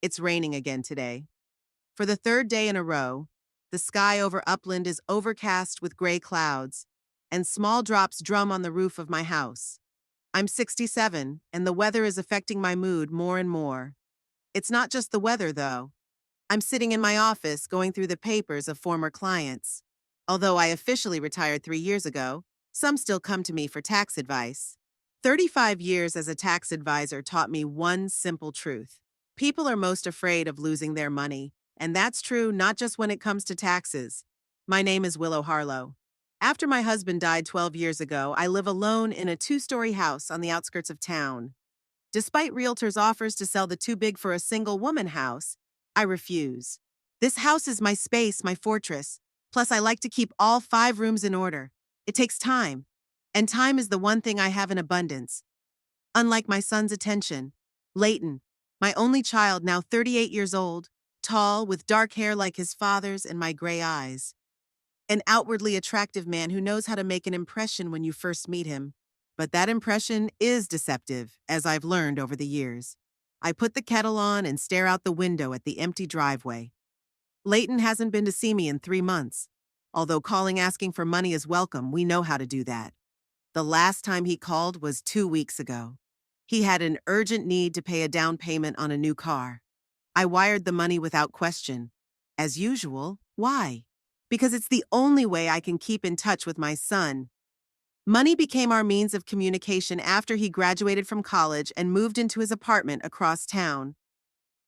It's raining again today. For the third day in a row, the sky over Upland is overcast with gray clouds, and small drops drum on the roof of my house. I'm 67, and the weather is affecting my mood more and more. It's not just the weather, though. I'm sitting in my office going through the papers of former clients. Although I officially retired 3 years ago, some still come to me for tax advice. 35 years as a tax advisor taught me one simple truth. People are most afraid of losing their money, and that's true not just when it comes to taxes. My name is Willow Harlo. After my husband died 12 years ago, I live alone in a two-story house on the outskirts of town. Despite realtors' offers to sell the too big for a single woman house, I refuse. This house is my space, my fortress. Plus, I like to keep all 5 rooms in order. It takes time, and time is the one thing I have in abundance. Unlike my son's attention, Leighton, my only child now 38 years old, tall, with dark hair like his father's and my gray eyes. An outwardly attractive man who knows how to make an impression when you first meet him. But that impression is deceptive, as I've learned over the years. I put the kettle on and stare out the window at the empty driveway. Leighton hasn't been to see me in 3 months. Although calling asking for money is welcome, we know how to do that. The last time he called was 2 weeks ago. He had an urgent need to pay a down payment on a new car. I wired the money without question. As usual, why? Because it's the only way I can keep in touch with my son. Money became our means of communication after he graduated from college and moved into his apartment across town.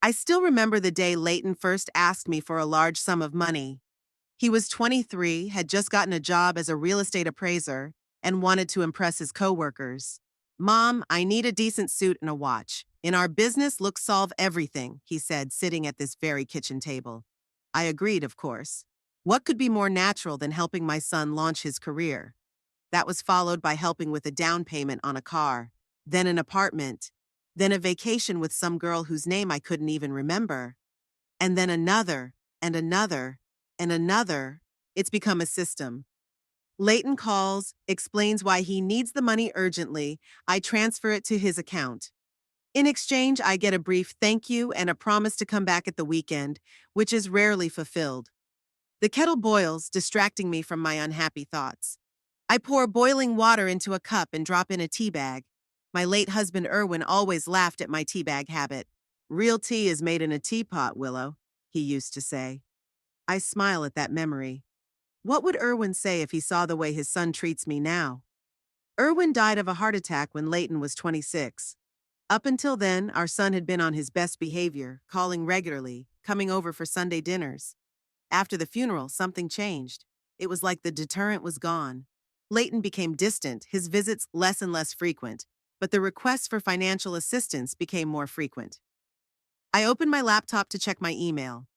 I still remember the day Leighton first asked me for a large sum of money. He was 23, had just gotten a job as a real estate appraiser, and wanted to impress his coworkers. "Mom, I need a decent suit and a watch. In our business, looks solve everything," he said, sitting at this very kitchen table. I agreed, of course. What could be more natural than helping my son launch his career? That was followed by helping with a down payment on a car, then an apartment, then a vacation with some girl whose name I couldn't even remember, and then another, and another, and another. It's become a system. Leighton calls, explains why he needs the money urgently. I transfer it to his account. In exchange, I get a brief thank you and a promise to come back at the weekend, which is rarely fulfilled. The kettle boils, distracting me from my unhappy thoughts. I pour boiling water into a cup and drop in a tea bag. My late husband Irwin always laughed at my tea bag habit. "Real tea is made in a teapot, Willow," he used to say. I smile at that memory. What would Irwin say if he saw the way his son treats me now? Irwin died of a heart attack when Leighton was 26. Up until then, our son had been on his best behavior, calling regularly, coming over for Sunday dinners. After the funeral, something changed. It was like the deterrent was gone. Leighton became distant, his visits less and less frequent, but the requests for financial assistance became more frequent. I opened my laptop to check my email.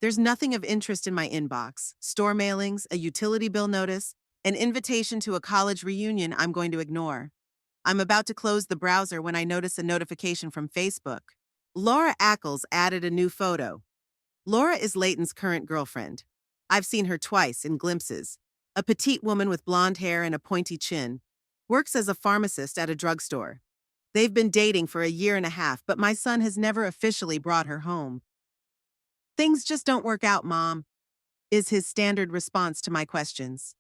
There's nothing of interest in my inbox: store mailings, a utility bill notice, an invitation to a college reunion I'm going to ignore. I'm about to close the browser when I notice a notification from Facebook. Laura Ackles added a new photo. Laura is Leighton's current girlfriend. I've seen her twice in glimpses. A petite woman with blonde hair and a pointy chin. Works as a pharmacist at a drugstore. They've been dating for a year and a half, but my son has never officially brought her home. "Things just don't work out, Mom," is his standard response to my questions.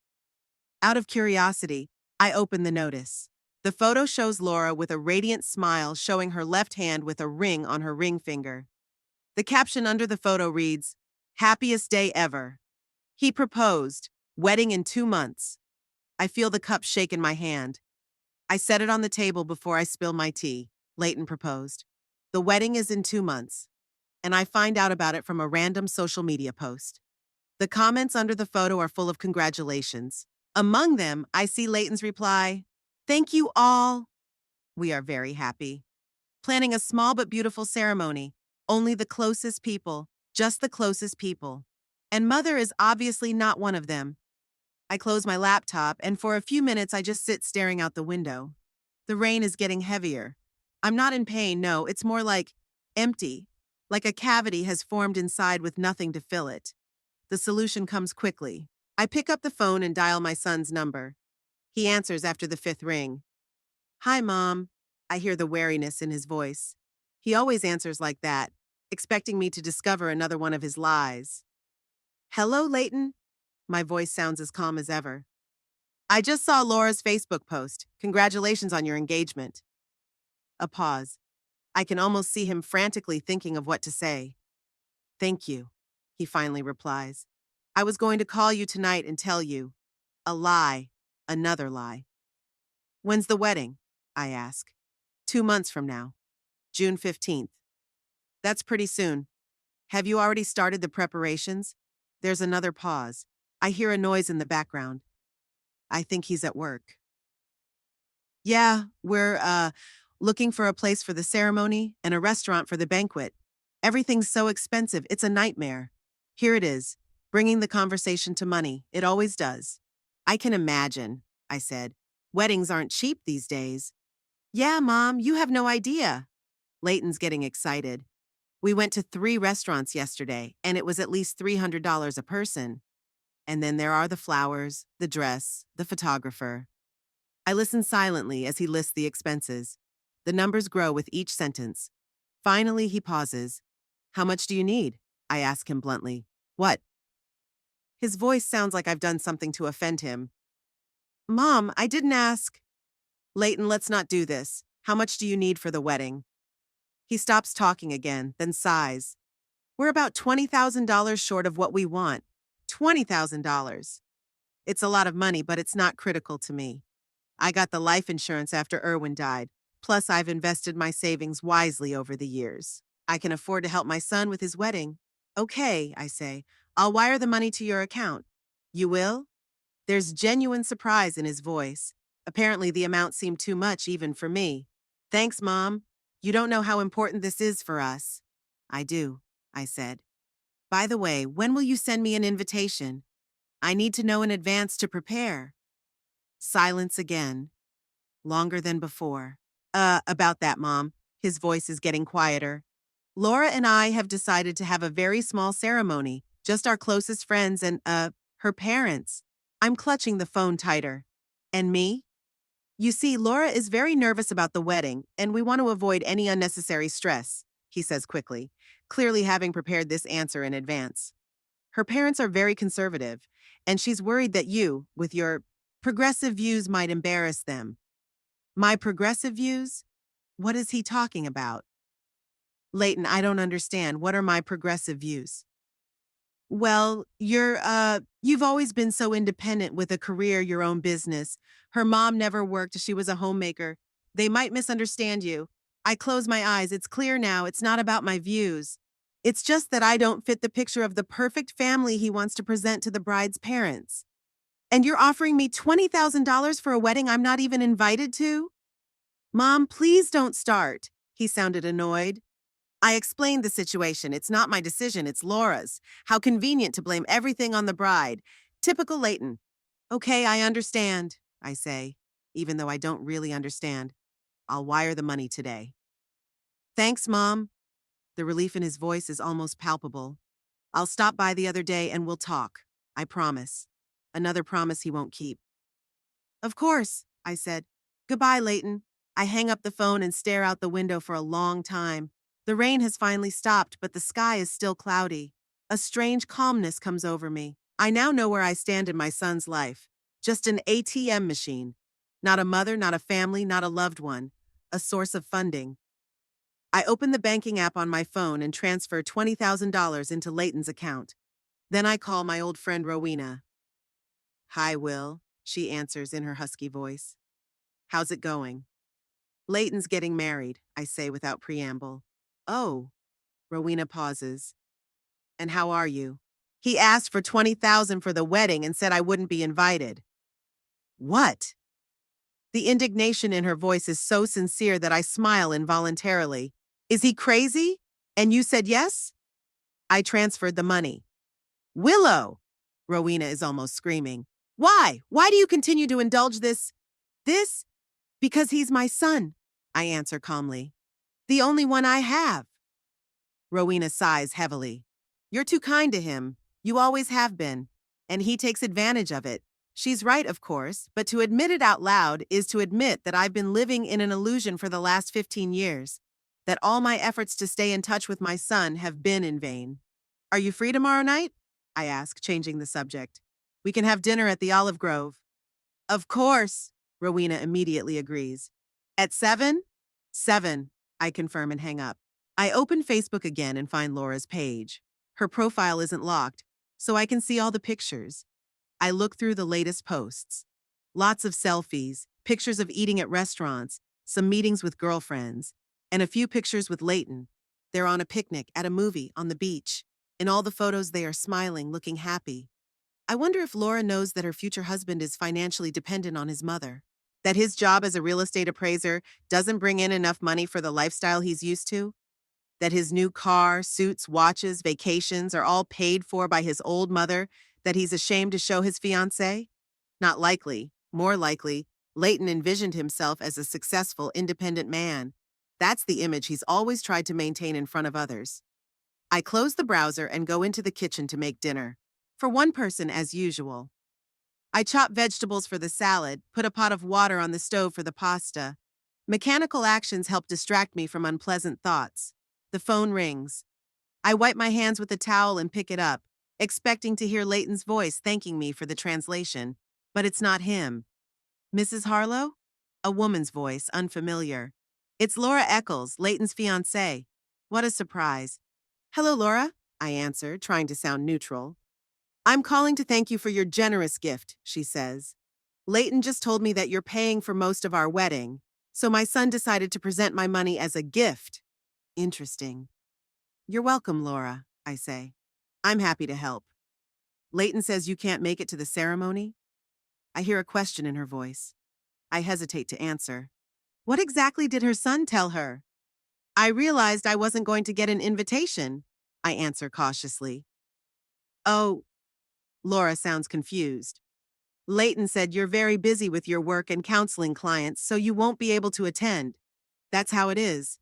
Out of curiosity, I open the notice. The photo shows Laura with a radiant smile, showing her left hand with a ring on her ring finger. The caption under the photo reads, "Happiest day ever. He proposed. Wedding in 2 months." I feel the cup shake in my hand. I set it on the table before I spill my tea. Leighton proposed. The wedding is in 2 months. And I find out about it from a random social media post. The comments under the photo are full of congratulations. Among them, I see Leighton's reply, "Thank you all." We are very happy. Planning a small but beautiful ceremony. Only the closest people, just the closest people. And Mother is obviously not one of them. I close my laptop, and for a few minutes I just sit staring out the window. The rain is getting heavier. I'm not in pain, no, it's more like empty, like a cavity has formed inside with nothing to fill it. The solution comes quickly. I pick up the phone and dial my son's number. He answers after the 5th ring. "Hi, Mom." I hear the wariness in his voice. He always answers like that. expecting me to discover another one of his lies. Hello, Leighton. My voice sounds as calm as ever. I just saw Laura's Facebook post. Congratulations on your engagement. A pause. I can almost see him frantically thinking of what to say. Thank you, he finally replies. I was going to call you tonight and tell you. A lie. Another lie. When's the wedding? I ask. 2 months from now. June 15th. That's pretty soon. Have you already started the preparations? There's another pause. I hear a noise in the background. I think he's at work. Yeah, we're looking for a place for the ceremony and a restaurant for the banquet. Everything's so expensive, it's a nightmare. Here it is, bringing the conversation to money. It always does. I can imagine, I said. Weddings aren't cheap these days. Yeah, Mom, you have no idea. Leighton's getting excited. We went to 3 restaurants yesterday, and it was at least $300 a person. And then there are the flowers, the dress, the photographer. I listen silently as he lists the expenses. The numbers grow with each sentence. Finally, he pauses. How much do you need? I ask him bluntly. What? His voice sounds like I've done something to offend him. Mom, I didn't ask. Leighton, let's not do this. How much do you need for the wedding? He stops talking again, then sighs. We're about $20,000 short of what we want. $20,000. It's a lot of money, but it's not critical to me. I got the life insurance after Erwin died. Plus, I've invested my savings wisely over the years. I can afford to help my son with his wedding. Okay, I say. I'll wire the money to your account. You will? There's genuine surprise in his voice. Apparently, the amount seemed too much even for me. Thanks, Mom. You don't know how important this is for us. I do, I said. By the way, when will you send me an invitation? I need to know in advance to prepare. Silence again. Longer than before. About that, Mom. His voice is getting quieter. Laura and I have decided to have a very small ceremony, just our closest friends and, her parents. I'm clutching the phone tighter. And me? You see, Laura is very nervous about the wedding, and we want to avoid any unnecessary stress, he says quickly, clearly having prepared this answer in advance. Her parents are very conservative, and she's worried that you, with your progressive views, might embarrass them. My progressive views? What is he talking about? Leighton, I don't understand. What are my progressive views? Well, you've always been so independent with a career, your own business. Her mom never worked, she was a homemaker. They might misunderstand you. I close my eyes, it's clear now, it's not about my views. It's just that I don't fit the picture of the perfect family he wants to present to the bride's parents. And you're offering me $20,000 for a wedding I'm not even invited to? Mom, please don't start. He sounded annoyed. I explained the situation. It's not my decision, it's Laura's. How convenient to blame everything on the bride. Typical Leighton. Okay, I understand, I say, even though I don't really understand. I'll wire the money today. Thanks, Mom. The relief in his voice is almost palpable. I'll stop by the other day and we'll talk. I promise. Another promise he won't keep. Of course, I said. Goodbye, Leighton. I hang up the phone and stare out the window for a long time. The rain has finally stopped, but the sky is still cloudy. A strange calmness comes over me. I now know where I stand in my son's life. Just an ATM machine. Not a mother, not a family, not a loved one. A source of funding. I open the banking app on my phone and transfer $20,000 into Leighton's account. Then I call my old friend Rowena. Hi, Will, she answers in her husky voice. How's it going? Leighton's getting married, I say without preamble. Oh, Rowena pauses. And how are you? He asked for $20,000 for the wedding and said I wouldn't be invited. What? The indignation in her voice is so sincere that I smile involuntarily. Is he crazy? And you said yes? I transferred the money. Willow! Rowena is almost screaming. Why? Why do you continue to indulge this? This? Because he's my son, I answer calmly. The only one I have. Rowena sighs heavily. You're too kind to him. You always have been. And he takes advantage of it. She's right, of course, but to admit it out loud is to admit that I've been living in an illusion for the last 15 years. that all my efforts to stay in touch with my son have been in vain. Are you free tomorrow night? I ask, changing the subject. We can have dinner at the Olive Grove. Of course, Rowena immediately agrees. At 7? 7, I confirm and hang up. I open Facebook again and find Laura's page. Her profile isn't locked, so I can see all the pictures. I look through the latest posts. Lots of selfies, pictures of eating at restaurants, some meetings with girlfriends, and a few pictures with Leighton. They're on a picnic, at a movie, on the beach. In all the photos, they are smiling, looking happy. I wonder if Laura knows that her future husband is financially dependent on his mother, that his job as a real estate appraiser doesn't bring in enough money for the lifestyle he's used to, that his new car, suits, watches, vacations are all paid for by his old mother, that he's ashamed to show his fiancée? Not likely. More likely, Leighton envisioned himself as a successful, independent man. That's the image he's always tried to maintain in front of others. I close the browser and go into the kitchen to make dinner. For one person, as usual. I chop vegetables for the salad, put a pot of water on the stove for the pasta. Mechanical actions help distract me from unpleasant thoughts. The phone rings. I wipe my hands with a towel and pick it up, expecting to hear Leighton's voice thanking me for the translation. But it's not him. Mrs. Harlo? A woman's voice, unfamiliar. It's Laura Eccles, Leighton's fiancée. What a surprise. Hello, Laura, I answer, trying to sound neutral. I'm calling to thank you for your generous gift, she says. Leighton just told me that you're paying for most of our wedding, so my son decided to present my money as a gift. Interesting. You're welcome, Laura, I say. I'm happy to help. Leighton says you can't make it to the ceremony? I hear a question in her voice. I hesitate to answer. What exactly did her son tell her? I realized I wasn't going to get an invitation, I answer cautiously. Oh, Laura sounds confused. Leighton said you're very busy with your work and counseling clients, so you won't be able to attend. That's how it is.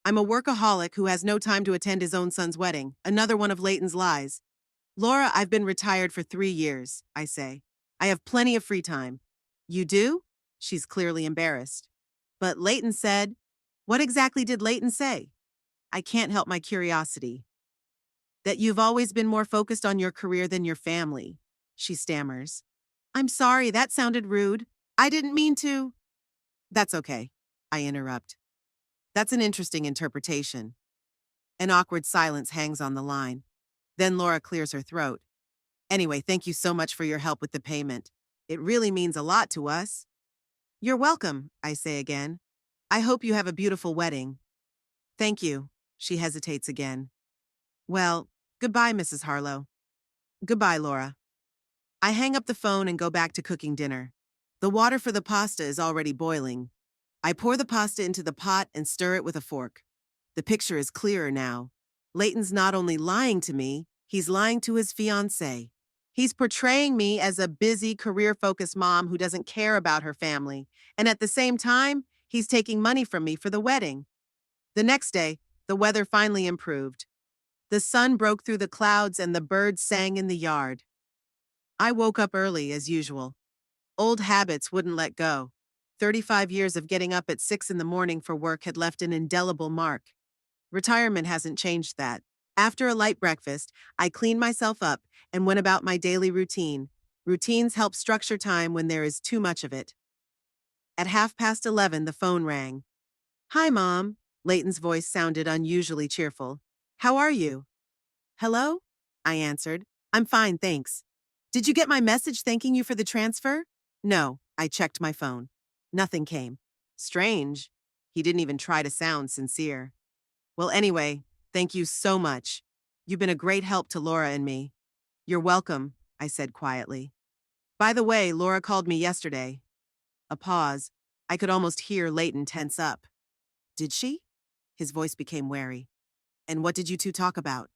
I'm a workaholic who has no time to attend his own son's wedding, another one of Leighton's lies. Laura, I've been retired for 3 years, I say. I have plenty of free time. You do? She's clearly embarrassed. But Leighton said, what exactly did Leighton say? I can't help my curiosity. That you've always been more focused on your career than your family, she stammers. I'm sorry, that sounded rude. I didn't mean to. That's okay, I interrupt. That's an interesting interpretation. An awkward silence hangs on the line. Then Laura clears her throat. Anyway, thank you so much for your help with the payment. It really means a lot to us. You're welcome, I say again. I hope you have a beautiful wedding. Thank you, she hesitates again. Well, goodbye, Mrs. Harlo. Goodbye, Laura. I hang up the phone and go back to cooking dinner. The water for the pasta is already boiling. I pour the pasta into the pot and stir it with a fork. The picture is clearer now. Leighton's not only lying to me, he's lying to his fiancée. He's portraying me as a busy, career-focused mom who doesn't care about her family, and at the same time, he's taking money from me for the wedding. The next day, the weather finally improved. The sun broke through the clouds and the birds sang in the yard. I woke up early, as usual. Old habits wouldn't let go. 35 years of getting up at 6 in the morning for work had left an indelible mark. Retirement hasn't changed that. After a light breakfast, I cleaned myself up and went about my daily routine. Routines help structure time when there is too much of it. At 11:30, the phone rang. Hi, Mom. Leighton's voice sounded unusually cheerful. How are you? Hello? I answered. I'm fine, thanks. Did you get my message thanking you for the transfer? No, I checked my phone. Nothing came. Strange. He didn't even try to sound sincere. Well, anyway, thank you so much. You've been a great help to Laura and me. You're welcome, I said quietly. By the way, Laura called me yesterday. A pause. I could almost hear Leighton tense up. Did she? His voice became wary. And what did you two talk about?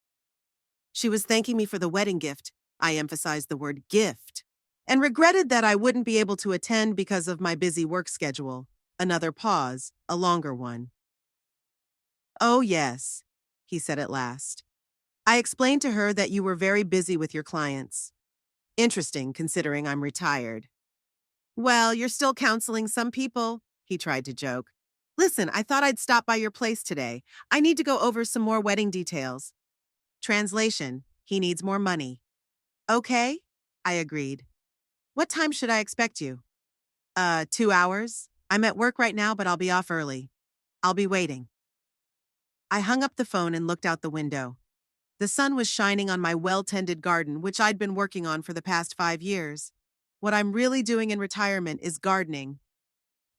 She was thanking me for the wedding gift. I emphasized the word gift. And regretted that I wouldn't be able to attend because of my busy work schedule. Another pause, a longer one. Oh, yes, he said at last. I explained to her that you were very busy with your clients. Interesting, considering I'm retired. Well, you're still counseling some people, he tried to joke. Listen, I thought I'd stop by your place today. I need to go over some more wedding details. Translation: he needs more money. Okay, I agreed. What time should I expect you? 2 hours. I'm at work right now, but I'll be off early. I'll be waiting. I hung up the phone and looked out the window. The sun was shining on my well-tended garden, which I'd been working on for the past 5 years. What I'm really doing in retirement is gardening.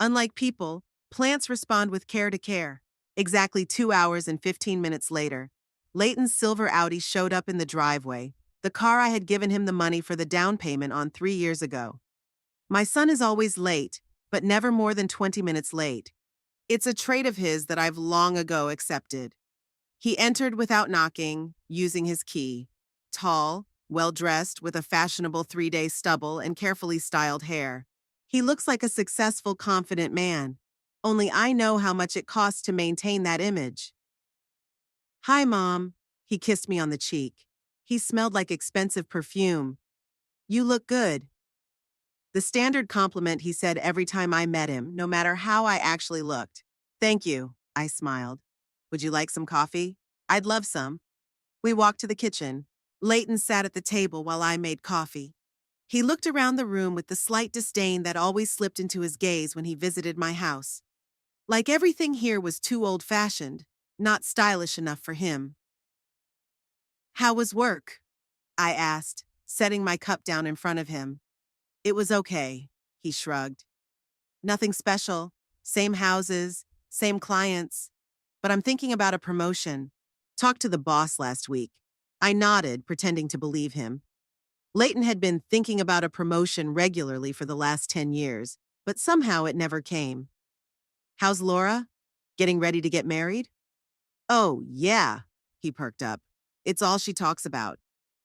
Unlike people, plants respond with care to care. Exactly 2 hours and 15 minutes later, Leighton's silver Audi showed up in the driveway, the car I had given him the money for the down payment on 3 years ago. My son is always late, but never more than 20 minutes late. It's a trait of his that I've long ago accepted. He entered without knocking, using his key. Tall, well-dressed, with a fashionable 3-day stubble and carefully styled hair. He looks like a successful, confident man. Only I know how much it costs to maintain that image. Hi, Mom. He kissed me on the cheek. He smelled like expensive perfume. You look good. The standard compliment he said every time I met him, no matter how I actually looked. Thank you, I smiled. Would you like some coffee? I'd love some. We walked to the kitchen. Leighton sat at the table while I made coffee. He looked around the room with the slight disdain that always slipped into his gaze when he visited my house. Like everything here was too old-fashioned, not stylish enough for him. How was work? I asked, setting my cup down in front of him. It was okay, he shrugged. Nothing special, same houses, same clients. But I'm thinking about a promotion. Talked to the boss last week. I nodded, pretending to believe him. Leighton had been thinking about a promotion regularly for the last 10 years, but somehow it never came. How's Laura? Getting ready to get married? Oh, yeah, he perked up. It's all she talks about.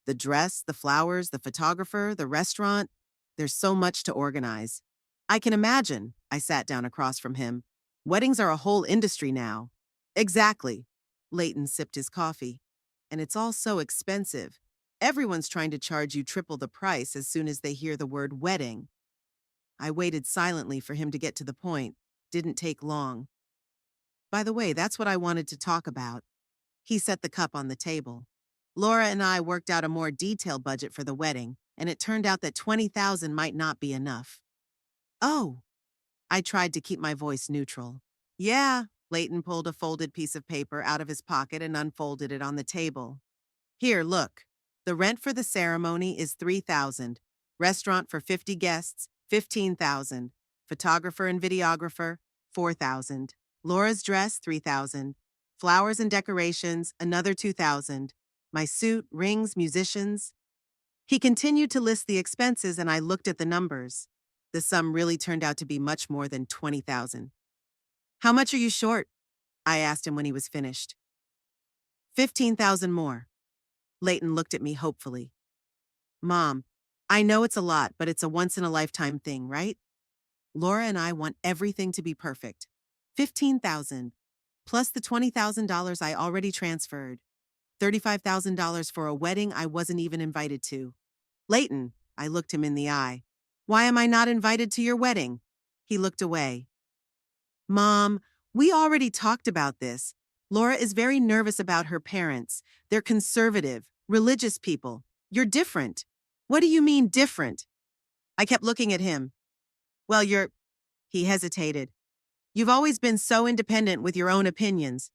The dress, the flowers, the photographer, the restaurant. There's so much to organize. I can imagine, I sat down across from him. Weddings are a whole industry now. Exactly. Leighton sipped his coffee. And it's all so expensive. Everyone's trying to charge you triple the price as soon as they hear the word wedding. I waited silently for him to get to the point. Didn't take long. By the way, that's what I wanted to talk about. He set the cup on the table. Laura and I worked out a more detailed budget for the wedding, and it turned out that $20,000 might not be enough. Oh, I tried to keep my voice neutral. Yeah, Leighton pulled a folded piece of paper out of his pocket and unfolded it on the table. Here, look. The rent for the ceremony is $3,000. Restaurant for 50 guests, $15,000. Photographer and videographer, $4,000. Laura's dress, $3,000. Flowers and decorations, another $2,000. My suit, rings, musicians. He continued to list the expenses and I looked at the numbers. The sum really turned out to be much more than $20,000. How much are you short? I asked him when he was finished. 15,000 more. Leighton looked at me hopefully. Mom, I know it's a lot, but it's a once-in-a-lifetime thing, right? Laura and I want everything to be perfect. 15,000, plus the $20,000 I already transferred. $35,000 for a wedding I wasn't even invited to. Leighton, I looked him in the eye. Why am I not invited to your wedding? He looked away. Mom, we already talked about this. Laura is very nervous about her parents. They're conservative, religious people. You're different. What do you mean different? I kept looking at him. Well, He hesitated. You've always been so independent with your own opinions.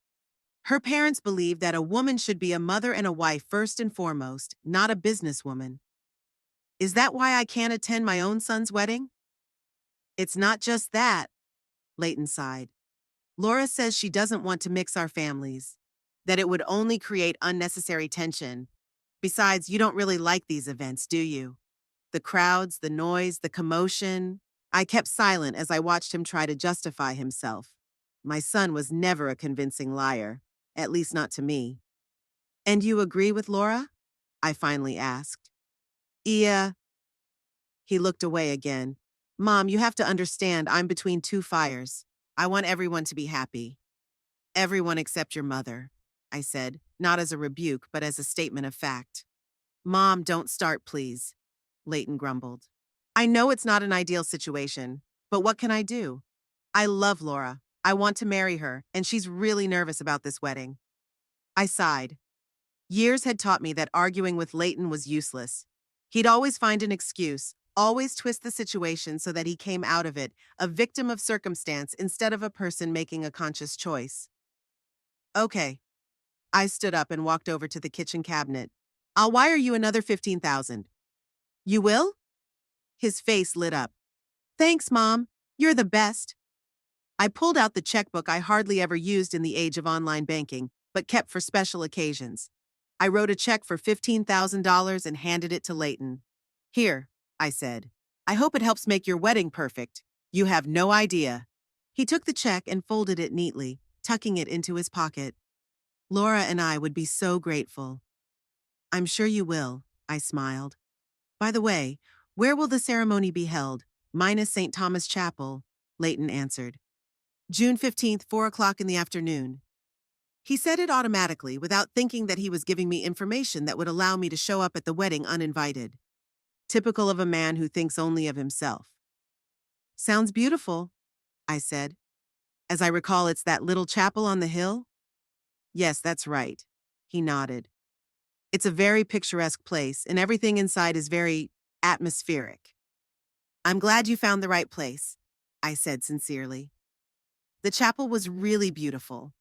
Her parents believe that a woman should be a mother and a wife first and foremost, not a businesswoman. Is that why I can't attend my own son's wedding? It's not just that, Leighton sighed. Laura says she doesn't want to mix our families, that it would only create unnecessary tension. Besides, you don't really like these events, do you? The crowds, the noise, the commotion. I kept silent as I watched him try to justify himself. My son was never a convincing liar, at least not to me. And you agree with Laura? I finally asked. Yeah. He looked away again. Mom, you have to understand I'm between two fires. I want everyone to be happy. Everyone except your mother, I said, not as a rebuke, but as a statement of fact. Mom, don't start, please, Leighton grumbled. I know it's not an ideal situation, but what can I do? I love Laura. I want to marry her, and she's really nervous about this wedding. I sighed. Years had taught me that arguing with Leighton was useless. He'd always find an excuse, always twist the situation so that he came out of it, a victim of circumstance instead of a person making a conscious choice. Okay. I stood up and walked over to the kitchen cabinet. I'll wire you another 15,000. You will? His face lit up. Thanks, Mom. You're the best. I pulled out the checkbook I hardly ever used in the age of online banking, but kept for special occasions. I wrote a check for $15,000 and handed it to Leighton. Here, I said. I hope it helps make your wedding perfect. You have no idea. He took the check and folded it neatly, tucking it into his pocket. Laura and I would be so grateful. I'm sure you will, I smiled. By the way, where will the ceremony be held? Minus St. Thomas Chapel, Leighton answered. June 15th, 4 o'clock in the afternoon. He said it automatically without thinking that he was giving me information that would allow me to show up at the wedding uninvited. Typical of a man who thinks only of himself. Sounds beautiful, I said. As I recall, it's that little chapel on the hill? Yes, that's right. He nodded. It's a very picturesque place, and everything inside is very atmospheric. I'm glad you found the right place, I said sincerely. The chapel was really beautiful.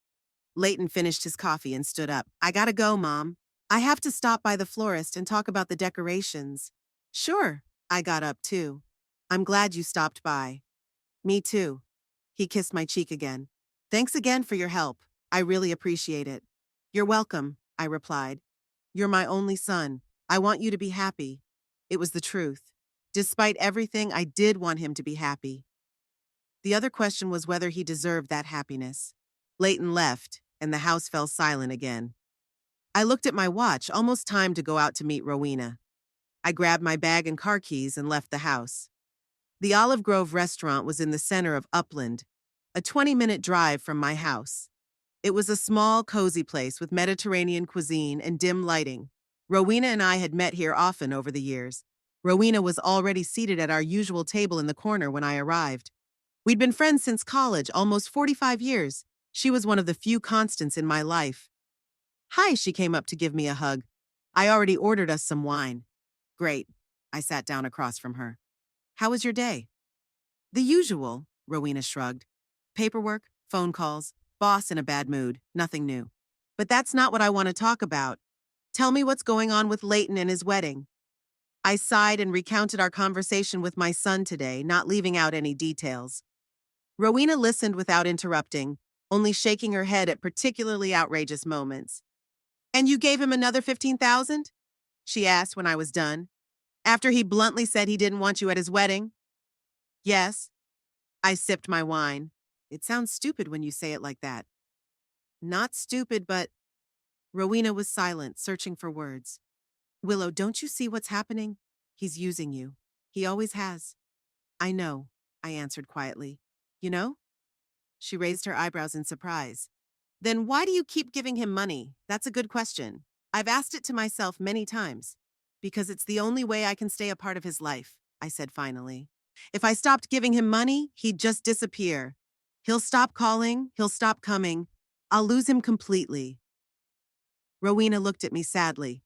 Leighton finished his coffee and stood up. I gotta go, Mom. I have to stop by the florist and talk about the decorations. Sure, I got up too. I'm glad you stopped by. Me too. He kissed my cheek again. Thanks again for your help. I really appreciate it. You're welcome, I replied. You're my only son. I want you to be happy. It was the truth. Despite everything, I did want him to be happy. The other question was whether he deserved that happiness. Leighton left, and the house fell silent again. I looked at my watch, almost time to go out to meet Rowena. I grabbed my bag and car keys and left the house. The Olive Grove restaurant was in the center of Upland, a 20-minute drive from my house. It was a small, cozy place with Mediterranean cuisine and dim lighting. Rowena and I had met here often over the years. Rowena was already seated at our usual table in the corner when I arrived. We'd been friends since college, almost 45 years. She was one of the few constants in my life. Hi, she came up to give me a hug. I already ordered us some wine. Great. I sat down across from her. How was your day? The usual, Rowena shrugged. Paperwork, phone calls, boss in a bad mood, nothing new. But that's not what I want to talk about. Tell me what's going on with Leighton and his wedding. I sighed and recounted our conversation with my son today, not leaving out any details. Rowena listened without interrupting, only shaking her head at particularly outrageous moments. And you gave him another 15,000? She asked when I was done. After he bluntly said he didn't want you at his wedding? Yes. I sipped my wine. It sounds stupid when you say it like that. Not stupid, but... Rowena was silent, searching for words. Willow, don't you see what's happening? He's using you. He always has. I know, I answered quietly. You know? She raised her eyebrows in surprise. Then why do you keep giving him money? That's a good question. I've asked it to myself many times. Because it's the only way I can stay a part of his life, I said finally. If I stopped giving him money, he'd just disappear. He'll stop calling, he'll stop coming. I'll lose him completely. Rowena looked at me sadly.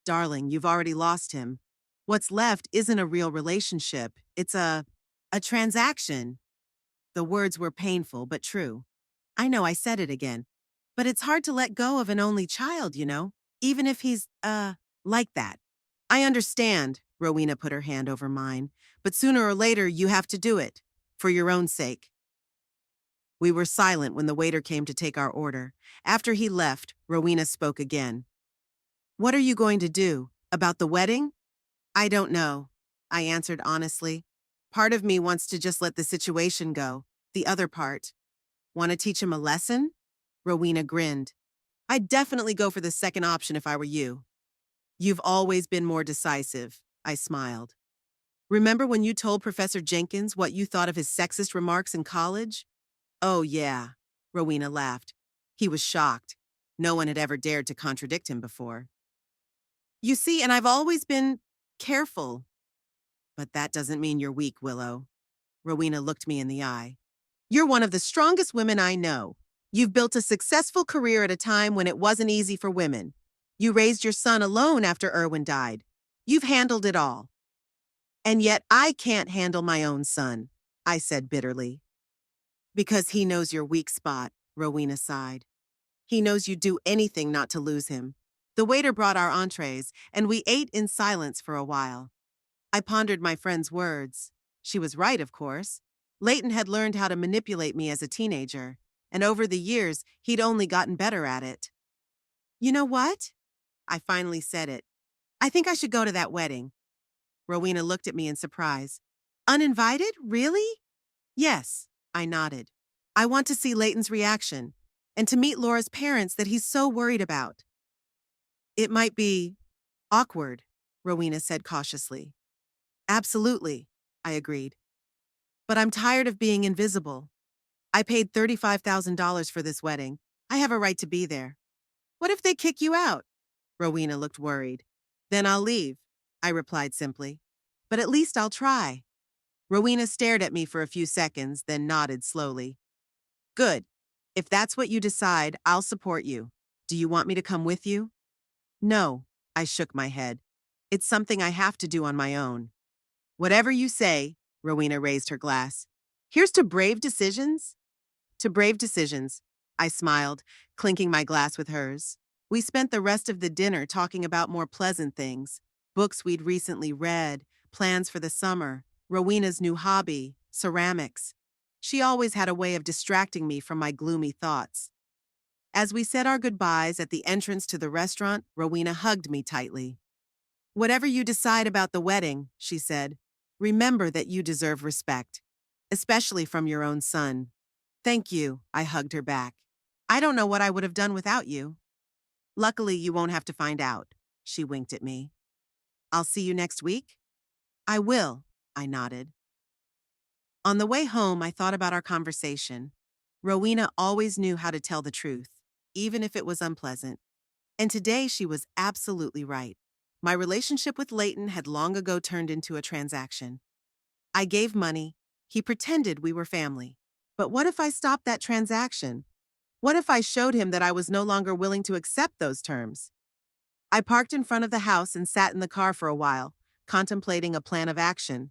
Darling, you've already lost him. What's left isn't a real relationship. It's a transaction. The words were painful, but true. I know I said it again. But it's hard to let go of an only child, you know? Even if he's, like that. I understand, Rowena put her hand over mine. But sooner or later, you have to do it. For your own sake. We were silent when the waiter came to take our order. After he left, Rowena spoke again. What are you going to do? About the wedding? I don't know, I answered honestly. Part of me wants to just let the situation go. The other part. Want to teach him a lesson? Rowena grinned. I'd definitely go for the second option if I were you. You've always been more decisive, I smiled. Remember when you told Professor Jenkins what you thought of his sexist remarks in college? Oh, yeah, Rowena laughed. He was shocked. No one had ever dared to contradict him before. You see, and I've always been careful. But that doesn't mean you're weak, Willow. Rowena looked me in the eye. You're one of the strongest women I know. You've built a successful career at a time when it wasn't easy for women. You raised your son alone after Erwin died. You've handled it all. And yet I can't handle my own son, I said bitterly. Because he knows your weak spot, Rowena sighed. He knows you'd do anything not to lose him. The waiter brought our entrees, and we ate in silence for a while. I pondered my friend's words. She was right, of course. Leighton had learned how to manipulate me as a teenager, and over the years, he'd only gotten better at it. You know what? I finally said it. I think I should go to that wedding. Rowena looked at me in surprise. Uninvited? Really? Yes, I nodded. I want to see Leighton's reaction, and to meet Laura's parents that he's so worried about. It might be awkward, Rowena said cautiously. Absolutely, I agreed. But I'm tired of being invisible. I paid $35,000 for this wedding. I have a right to be there. What if they kick you out? Rowena looked worried. Then I'll leave, I replied simply. But at least I'll try. Rowena stared at me for a few seconds, then nodded slowly. Good. If that's what you decide, I'll support you. Do you want me to come with you? No, I shook my head. It's something I have to do on my own. Whatever you say, Rowena raised her glass. Here's to brave decisions. To brave decisions, I smiled, clinking my glass with hers. We spent the rest of the dinner talking about more pleasant things. Books we'd recently read, plans for the summer, Rowena's new hobby, ceramics. She always had a way of distracting me from my gloomy thoughts. As we said our goodbyes at the entrance to the restaurant, Rowena hugged me tightly. Whatever you decide about the wedding, she said, remember that you deserve respect, especially from your own son. Thank you, I hugged her back. I don't know what I would have done without you. Luckily, you won't have to find out, she winked at me. I'll see you next week? I will, I nodded. On the way home, I thought about our conversation. Rowena always knew how to tell the truth, even if it was unpleasant. And today she was absolutely right. My relationship with Leighton had long ago turned into a transaction. I gave money. He pretended we were family. But what if I stopped that transaction? What if I showed him that I was no longer willing to accept those terms? I parked in front of the house and sat in the car for a while, contemplating a plan of action.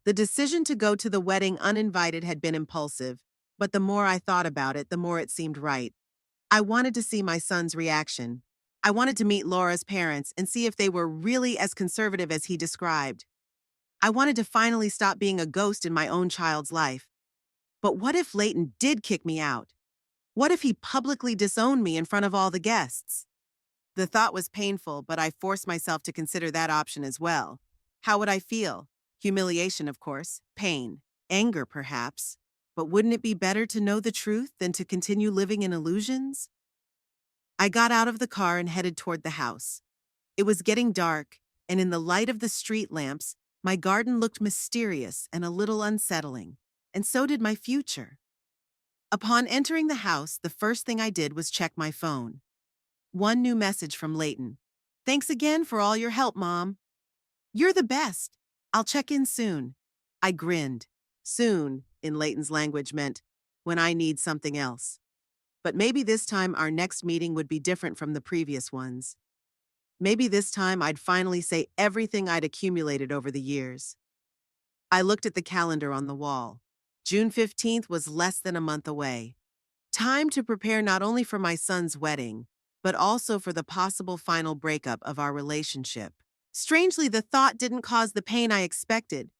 The decision to go to the wedding uninvited had been impulsive, but the more I thought about it, the more it seemed right. I wanted to see my son's reaction. I wanted to meet Laura's parents and see if they were really as conservative as he described. I wanted to finally stop being a ghost in my own child's life. But what if Leighton did kick me out? What if he publicly disowned me in front of all the guests? The thought was painful, but I forced myself to consider that option as well. How would I feel? Humiliation, of course, pain, anger, perhaps. But wouldn't it be better to know the truth than to continue living in illusions? I got out of the car and headed toward the house. It was getting dark, and in the light of the street lamps, my garden looked mysterious and a little unsettling, and so did my future. Upon entering the house, the first thing I did was check my phone. One new message from Leighton. Thanks again for all your help, Mom. You're the best. I'll check in soon. I grinned. Soon, in Leighton's language, meant when I need something else. But maybe this time our next meeting would be different from the previous ones. Maybe this time I'd finally say everything I'd accumulated over the years. I looked at the calendar on the wall. June 15th was less than a month away. Time to prepare not only for my son's wedding, but also for the possible final breakup of our relationship. Strangely, the thought didn't cause the pain I expected.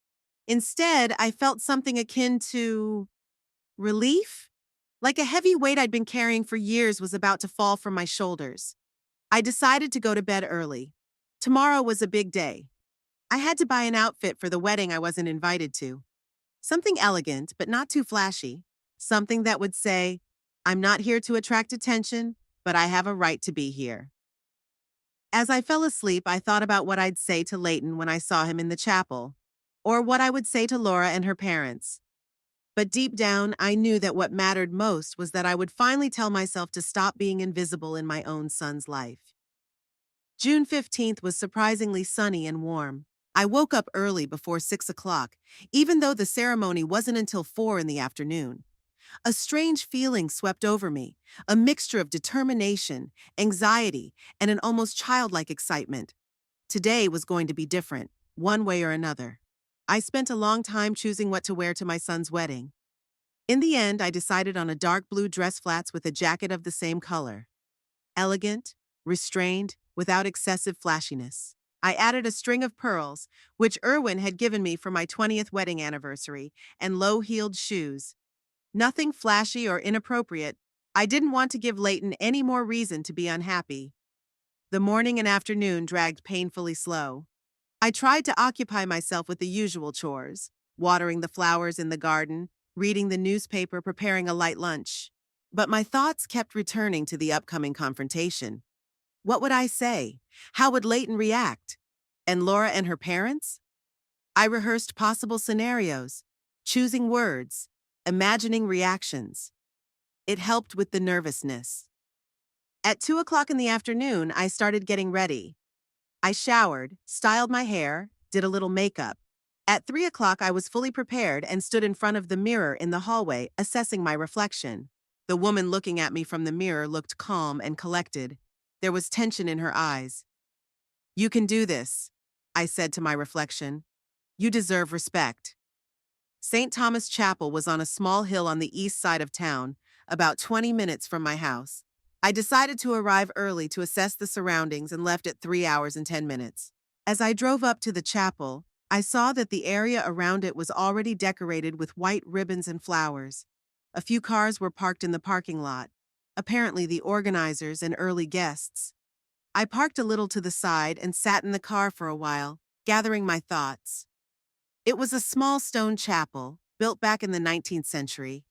Instead, I felt something akin to relief? Like a heavy weight I'd been carrying for years was about to fall from my shoulders. I decided to go to bed early. Tomorrow was a big day. I had to buy an outfit for the wedding I wasn't invited to. Something elegant, but not too flashy. Something that would say, I'm not here to attract attention, but I have a right to be here. As I fell asleep, I thought about what I'd say to Leighton when I saw him in the chapel, or what I would say to Laura and her parents. But deep down, I knew that what mattered most was that I would finally tell myself to stop being invisible in my own son's life. June 15th was surprisingly sunny and warm. I woke up early before 6 o'clock, even though the ceremony wasn't until 4 in the afternoon. A strange feeling swept over me, a mixture of determination, anxiety, and an almost childlike excitement. Today was going to be different, one way or another. I spent a long time choosing what to wear to my son's wedding. In the end, I decided on a dark blue dress flats with a jacket of the same color. Elegant, restrained, without excessive flashiness. I added a string of pearls, which Irwin had given me for my 20th wedding anniversary, and low-heeled shoes. Nothing flashy or inappropriate. I didn't want to give Leighton any more reason to be unhappy. The morning and afternoon dragged painfully slow. I tried to occupy myself with the usual chores, watering the flowers in the garden, reading the newspaper, preparing a light lunch. But my thoughts kept returning to the upcoming confrontation. What would I say? How would Leighton react? And Laura and her parents? I rehearsed possible scenarios, choosing words, imagining reactions. It helped with the nervousness. At 2 o'clock in the afternoon, I started getting ready. I showered, styled my hair, did a little makeup. At 3 o'clock, I was fully prepared and stood in front of the mirror in the hallway, assessing my reflection. The woman looking at me from the mirror looked calm and collected. There was tension in her eyes. "You can do this," I said to my reflection. "You deserve respect." St. Thomas Chapel was on a small hill on the east side of town, about 20 minutes from my house. I decided to arrive early to assess the surroundings and left at 3 hours and 10 minutes. As I drove up to the chapel, I saw that the area around it was already decorated with white ribbons and flowers. A few cars were parked in the parking lot, apparently the organizers and early guests. I parked a little to the side and sat in the car for a while, gathering my thoughts. It was a small stone chapel, built back in the 19th century.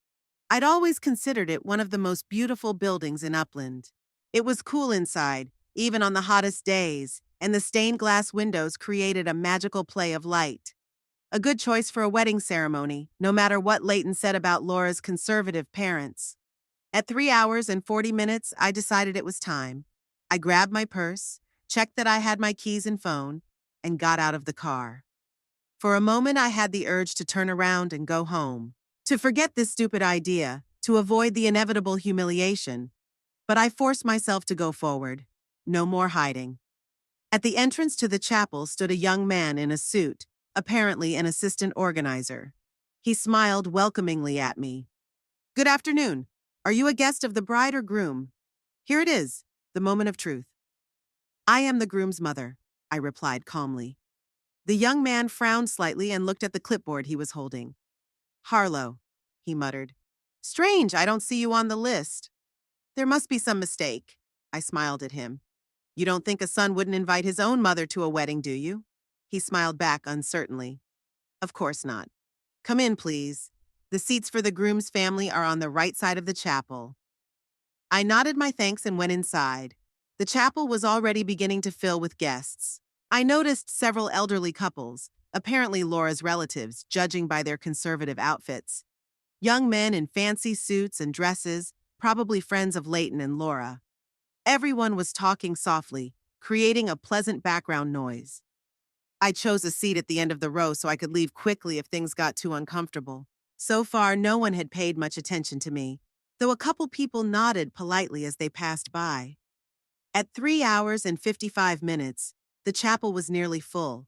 I'd always considered it one of the most beautiful buildings in Upland. It was cool inside, even on the hottest days, and the stained glass windows created a magical play of light. A good choice for a wedding ceremony, no matter what Leighton said about Laura's conservative parents. At 3 hours and 40 minutes, I decided it was time. I grabbed my purse, checked that I had my keys and phone, and got out of the car. For a moment, I had the urge to turn around and go home, to forget this stupid idea, to avoid the inevitable humiliation. But I forced myself to go forward. No more hiding. At the entrance to the chapel stood a young man in a suit, apparently an assistant organizer. He smiled welcomingly at me. "Good afternoon. Are you a guest of the bride or groom? Here it is, the moment of truth." "I am the groom's mother," I replied calmly. The young man frowned slightly and looked at the clipboard he was holding. "Harlo," he muttered. "Strange, I don't see you on the list." "There must be some mistake." I smiled at him. "You don't think a son wouldn't invite his own mother to a wedding, do you?" He smiled back uncertainly. "Of course not. Come in, please. The seats for the groom's family are on the right side of the chapel." I nodded my thanks and went inside. The chapel was already beginning to fill with guests. I noticed several elderly couples, apparently Laura's relatives, judging by their conservative outfits. Young men in fancy suits and dresses, probably friends of Leighton and Laura. Everyone was talking softly, creating a pleasant background noise. I chose a seat at the end of the row so I could leave quickly if things got too uncomfortable. So far, no one had paid much attention to me, though a couple people nodded politely as they passed by. At 3 hours and 55 minutes, the chapel was nearly full.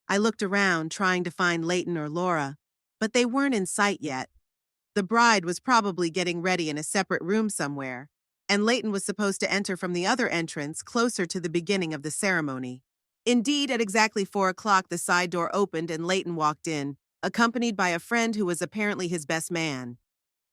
I looked around, trying to find Leighton or Laura, but they weren't in sight yet. The bride was probably getting ready in a separate room somewhere, and Leighton was supposed to enter from the other entrance closer to the beginning of the ceremony. Indeed, at exactly 4 o'clock, the side door opened and Leighton walked in, accompanied by a friend who was apparently his best man.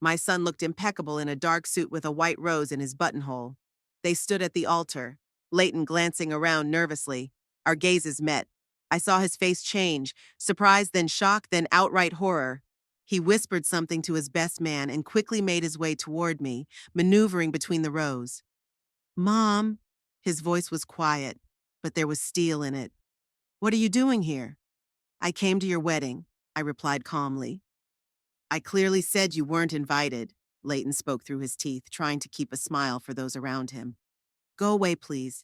My son looked impeccable in a dark suit with a white rose in his buttonhole. They stood at the altar, Leighton glancing around nervously. Our gazes met. I saw his face change, surprise, then shock, then outright horror. He whispered something to his best man and quickly made his way toward me, maneuvering between the rows. "Mom," his voice was quiet, but there was steel in it. "What are you doing here?" "I came to your wedding," I replied calmly. "I clearly said you weren't invited," Leighton spoke through his teeth, trying to keep a smile for those around him. "Go away, please.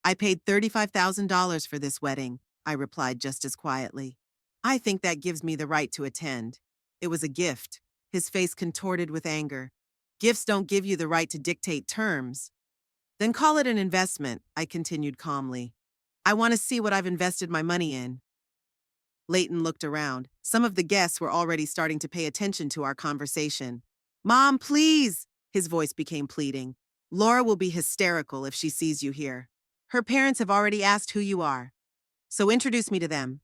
I paid $35,000 for this wedding. I replied just as quietly. I think that gives me the right to attend. It was a gift. His face contorted with anger. Gifts don't give you the right to dictate terms. Then call it an investment, I continued calmly. I want to see what I've invested my money in. Leighton looked around. Some of the guests were already starting to pay attention to our conversation. Mom, please! His voice became pleading. Laura will be hysterical if she sees you here. Her parents have already asked who you are. So introduce me to them,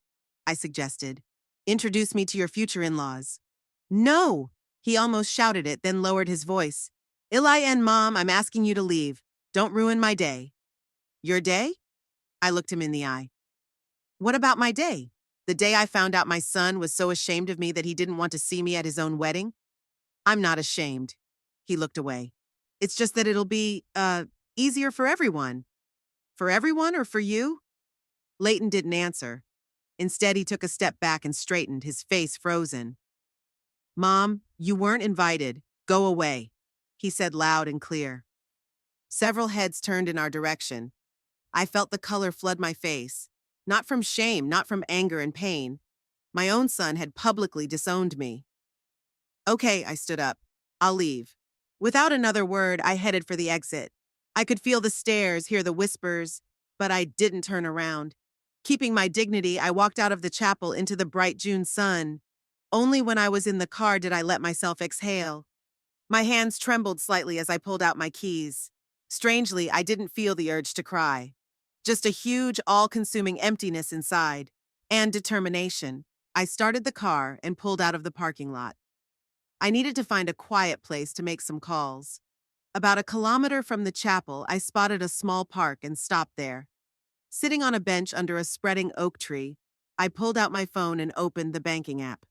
I suggested. Introduce me to your future in-laws. No! He almost shouted it, then lowered his voice. Mom, I'm asking you to leave. Don't ruin my day. Your day? I looked him in the eye. What about my day? The day I found out my son was so ashamed of me that he didn't want to see me at his own wedding? I'm not ashamed. He looked away. It's just that it'll be, easier for everyone. For everyone or for you? Leighton didn't answer. Instead, he took a step back and straightened, his face frozen. Mom, you weren't invited. Go away, he said loud and clear. Several heads turned in our direction. I felt the color flood my face. Not from shame, not from anger and pain. My own son had publicly disowned me. Okay, I stood up. I'll leave. Without another word, I headed for the exit. I could feel the stares, hear the whispers, but I didn't turn around. Keeping my dignity, I walked out of the chapel into the bright June sun. Only when I was in the car did I let myself exhale. My hands trembled slightly as I pulled out my keys. Strangely, I didn't feel the urge to cry. Just a huge, all-consuming emptiness inside. And determination. I started the car and pulled out of the parking lot. I needed to find a quiet place to make some calls. About 1 kilometer from the chapel, I spotted a small park and stopped there. Sitting on a bench under a spreading oak tree, I pulled out my phone and opened the banking app.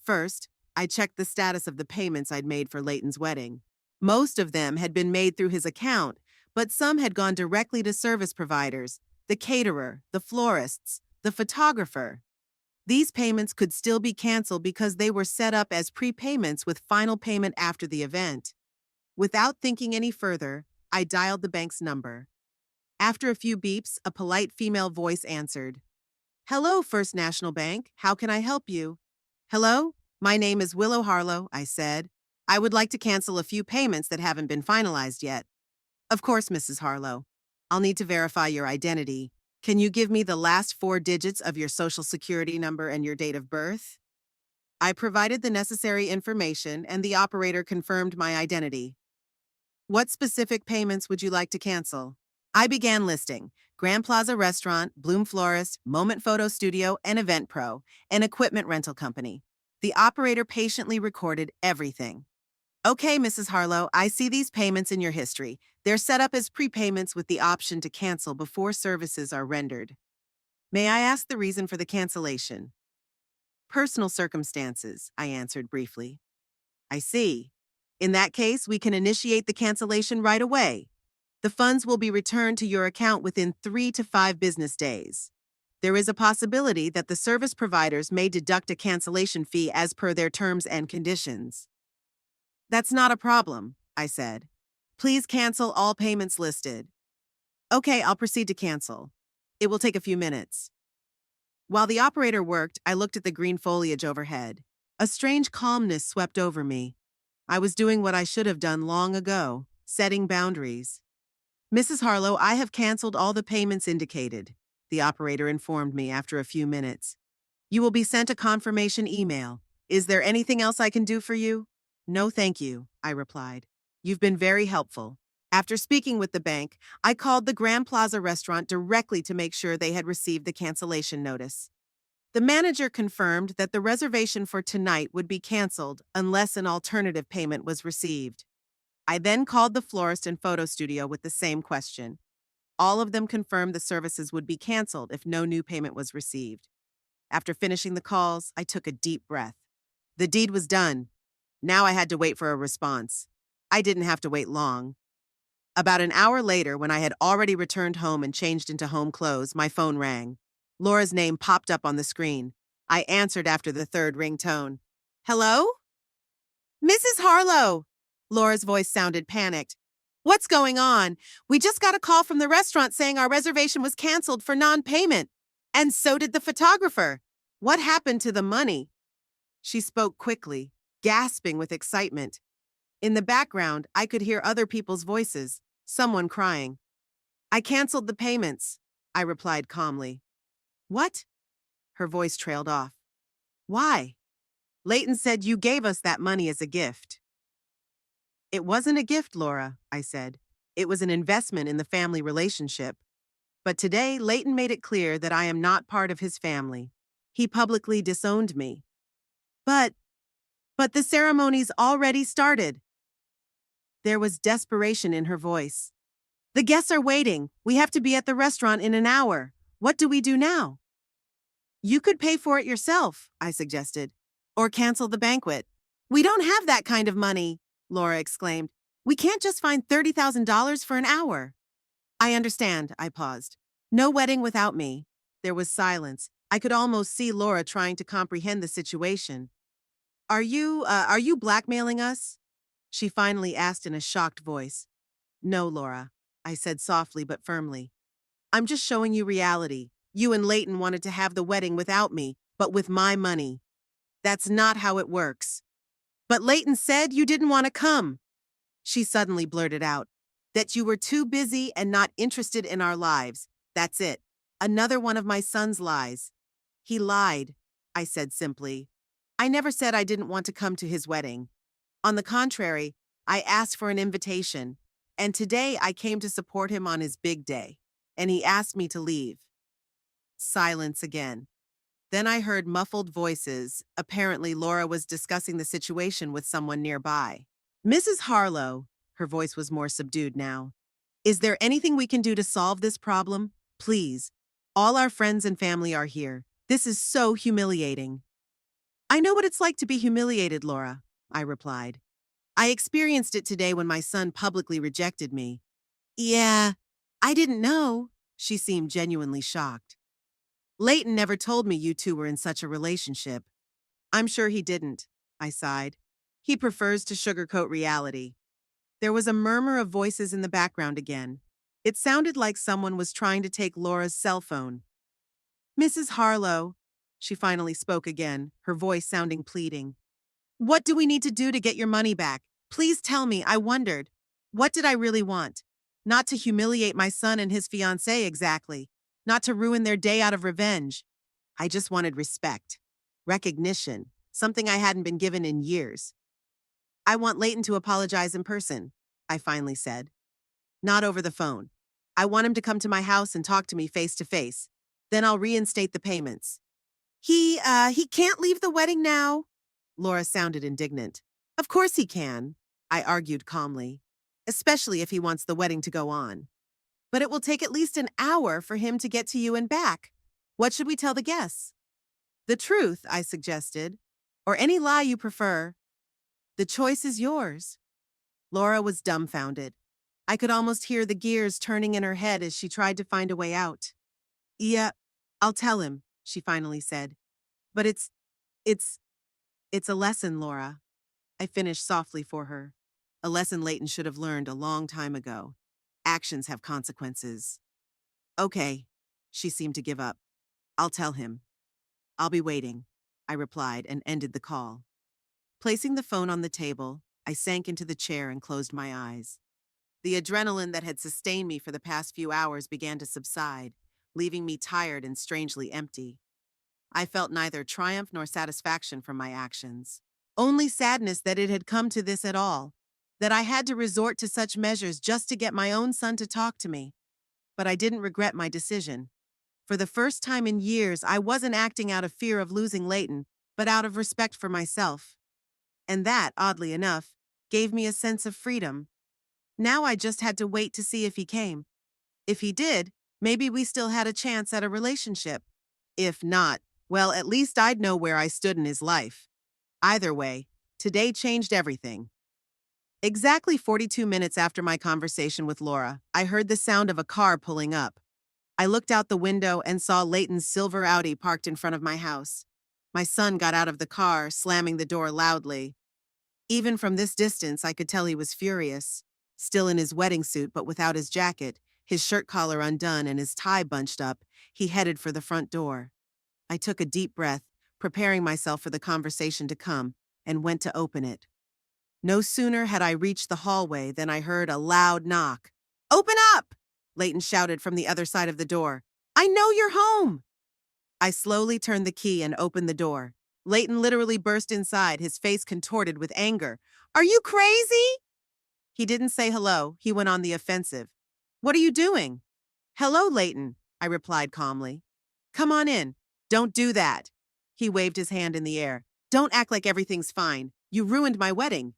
First, I checked the status of the payments I'd made for Leighton's wedding. Most of them had been made through his account, but some had gone directly to service providers, the caterer, the florists, the photographer. These payments could still be canceled because they were set up as prepayments with final payment after the event. Without thinking any further, I dialed the bank's number. After a few beeps, a polite female voice answered. Hello, First National Bank. How can I help you? Hello? My name is Willow Harlo, I said. I would like to cancel a few payments that haven't been finalized yet. Of course, Mrs. Harlo. I'll need to verify your identity. Can you give me the last 4 digits of your social security number and your date of birth? I provided the necessary information and the operator confirmed my identity. What specific payments would you like to cancel? I began listing Grand Plaza Restaurant, Bloom Florist, Moment Photo Studio, and Event Pro, an equipment rental company. The operator patiently recorded everything. Okay, Mrs. Harlo, I see these payments in your history. They're set up as prepayments with the option to cancel before services are rendered. May I ask the reason for the cancellation? Personal circumstances, I answered briefly. I see. In that case, we can initiate the cancellation right away. The funds will be returned to your account within 3 to 5 business days. There is a possibility that the service providers may deduct a cancellation fee as per their terms and conditions. That's not a problem, I said. Please cancel all payments listed. Okay, I'll proceed to cancel. It will take a few minutes. While the operator worked, I looked at the green foliage overhead. A strange calmness swept over me. I was doing what I should have done long ago, setting boundaries. Mrs. Harlo, I have canceled all the payments indicated, the operator informed me after a few minutes. You will be sent a confirmation email. Is there anything else I can do for you? No, thank you, I replied. You've been very helpful. After speaking with the bank, I called the Grand Plaza restaurant directly to make sure they had received the cancellation notice. The manager confirmed that the reservation for tonight would be canceled unless an alternative payment was received. I then called the florist and photo studio with the same question. All of them confirmed the services would be canceled if no new payment was received. After finishing the calls, I took a deep breath. The deed was done. Now I had to wait for a response. I didn't have to wait long. About an hour later, when I had already returned home and changed into home clothes, my phone rang. Laura's name popped up on the screen. I answered after the 3rd ringtone. Hello? Mrs. Harlo! Laura's voice sounded panicked. What's going on? We just got a call from the restaurant saying our reservation was canceled for non-payment. And so did the photographer. What happened to the money? She spoke quickly, gasping with excitement. In the background, I could hear other people's voices, someone crying. I canceled the payments, I replied calmly. What? Her voice trailed off. Why? Leighton said you gave us that money as a gift. It wasn't a gift, Laura, I said. It was an investment in the family relationship. But today, Leighton made it clear that I am not part of his family. He publicly disowned me. But the ceremony's already started. There was desperation in her voice. The guests are waiting. We have to be at the restaurant in an hour. What do we do now? You could pay for it yourself, I suggested. Or cancel the banquet. We don't have that kind of money, Laura exclaimed. We can't just find $30,000 for an hour. I understand, I paused. No wedding without me. There was silence. I could almost see Laura trying to comprehend the situation. Are you blackmailing us? She finally asked in a shocked voice. No, Laura, I said softly but firmly. I'm just showing you reality. You and Leighton wanted to have the wedding without me, but with my money. That's not how it works. But Leighton said you didn't want to come. She suddenly blurted out. That you were too busy and not interested in our lives. That's it. Another one of my son's lies. He lied, I said simply. I never said I didn't want to come to his wedding. On the contrary, I asked for an invitation, and today I came to support him on his big day, and he asked me to leave. Silence again. Then I heard muffled voices. Apparently, Laura was discussing the situation with someone nearby. Mrs. Harlo, her voice was more subdued now. Is there anything we can do to solve this problem? Please. All our friends and family are here. This is so humiliating. I know what it's like to be humiliated, Laura, I replied. I experienced it today when my son publicly rejected me. Yeah, I didn't know. She seemed genuinely shocked. Leighton never told me you two were in such a relationship. I'm sure he didn't, I sighed. He prefers to sugarcoat reality. There was a murmur of voices in the background again. It sounded like someone was trying to take Laura's cell phone. Mrs. Harlo, she finally spoke again, her voice sounding pleading. What do we need to do to get your money back? Please tell me, I wondered. What did I really want? Not to humiliate my son and his fiancée exactly. Not to ruin their day out of revenge. I just wanted respect. Recognition. Something I hadn't been given in years. I want Leighton to apologize in person, I finally said. Not over the phone. I want him to come to my house and talk to me face to face. Then I'll reinstate the payments. He can't leave the wedding now? Laura sounded indignant. Of course he can, I argued calmly. Especially if he wants the wedding to go on. But it will take at least an hour for him to get to you and back. What should we tell the guests? The truth, I suggested. Or any lie you prefer. The choice is yours. Laura was dumbfounded. I could almost hear the gears turning in her head as she tried to find a way out. Yeah, I'll tell him, she finally said. But it's a lesson, Laura. I finished softly for her. A lesson Leighton should have learned a long time ago. Actions have consequences. Okay, she seemed to give up. I'll tell him. I'll be waiting, I replied and ended the call. Placing the phone on the table, I sank into the chair and closed my eyes. The adrenaline that had sustained me for the past few hours began to subside, leaving me tired and strangely empty. I felt neither triumph nor satisfaction from my actions. Only sadness that it had come to this at all, that I had to resort to such measures just to get my own son to talk to me. But I didn't regret my decision. For the first time in years, I wasn't acting out of fear of losing Leighton, but out of respect for myself. And that, oddly enough, gave me a sense of freedom. Now I just had to wait to see if he came. If he did, maybe we still had a chance at a relationship. If not, well, at least I'd know where I stood in his life. Either way, today changed everything. Exactly 42 minutes after my conversation with Laura, I heard the sound of a car pulling up. I looked out the window and saw Leighton's silver Audi parked in front of my house. My son got out of the car, slamming the door loudly. Even from this distance, I could tell he was furious. Still in his wedding suit but without his jacket, His shirt collar undone and his tie bunched up, he headed for the front door. I took a deep breath, preparing myself for the conversation to come, and went to open it. No sooner had I reached the hallway than I heard a loud knock. "Open up!" Leighton shouted from the other side of the door. "I know you're home!" I slowly turned the key and opened the door. Leighton literally burst inside, his face contorted with anger. "Are you crazy?" He didn't say hello, he went on the offensive. "What are you doing?" "Hello, Leighton," I replied calmly. "Come on in. Don't do that." He waved his hand in the air. "Don't act like everything's fine. You ruined my wedding."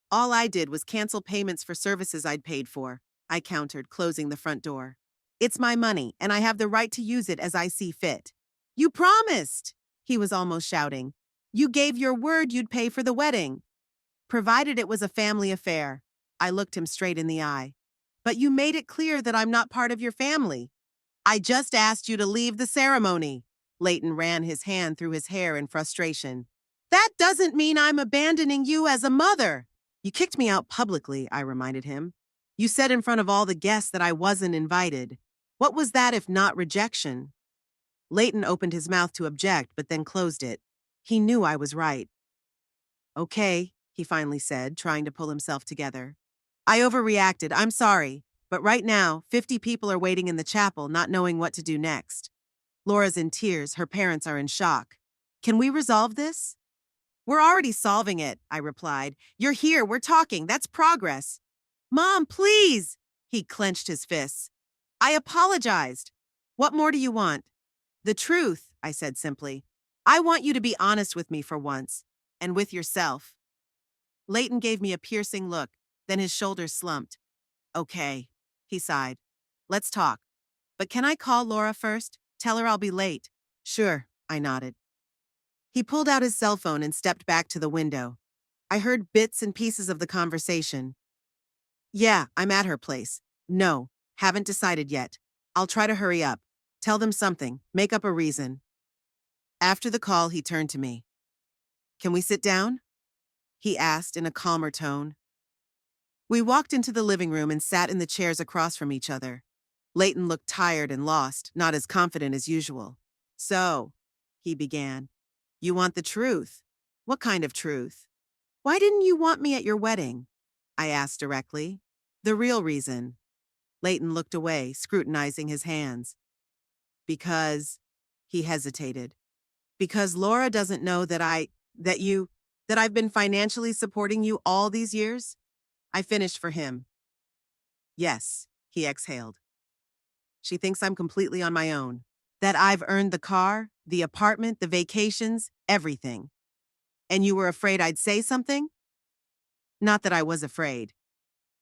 "All I did was cancel payments for services I'd paid for," I countered, closing the front door. "It's my money, and I have the right to use it as I see fit." "You promised!" He was almost shouting. "You gave your word you'd pay for the wedding." "Provided it was a family affair." I looked him straight in the eye. "But you made it clear that I'm not part of your family." "I just asked you to leave the ceremony." Leighton ran his hand through his hair in frustration. "That doesn't mean I'm abandoning you as a mother." "You kicked me out publicly," I reminded him. "You said in front of all the guests that I wasn't invited. What was that if not rejection?" Leighton opened his mouth to object, but then closed it. He knew I was right. "Okay," he finally said, trying to pull himself together. "I overreacted. I'm sorry. But right now, 50 people are waiting in the chapel, not knowing what to do next. Laura's in tears. Her parents are in shock. Can we resolve this?" "We're already solving it," I replied. "You're here. We're talking. That's progress." "Mom, please!" He clenched his fists. "I apologized." "What more do you want?" "The truth," I said simply. "I want you to be honest with me for once. And with yourself." Leighton gave me a piercing look, then his shoulders slumped. "Okay," he sighed. "Let's talk. But can I call Laura first? Tell her I'll be late." "Sure," I nodded. He pulled out his cell phone and stepped back to the window. I heard bits and pieces of the conversation. "Yeah, I'm at her place." "No, haven't decided yet. I'll try to hurry up. Tell them something. Make up a reason." After the call, he turned to me. "Can we sit down?" he asked in a calmer tone. We walked into the living room and sat in the chairs across from each other. Leighton looked tired and lost, not as confident as usual. "So," he began, "you want the truth. What kind of truth?" "Why didn't you want me at your wedding?" I asked directly. "The real reason." Leighton looked away, scrutinizing his hands. "Because," he hesitated, "because Laura doesn't know that I've been financially supporting you all these years?" I finished for him. "Yes," he exhaled. "She thinks I'm completely on my own. That I've earned the car, the apartment, the vacations, everything. And you were afraid I'd say something?" "Not that I was afraid."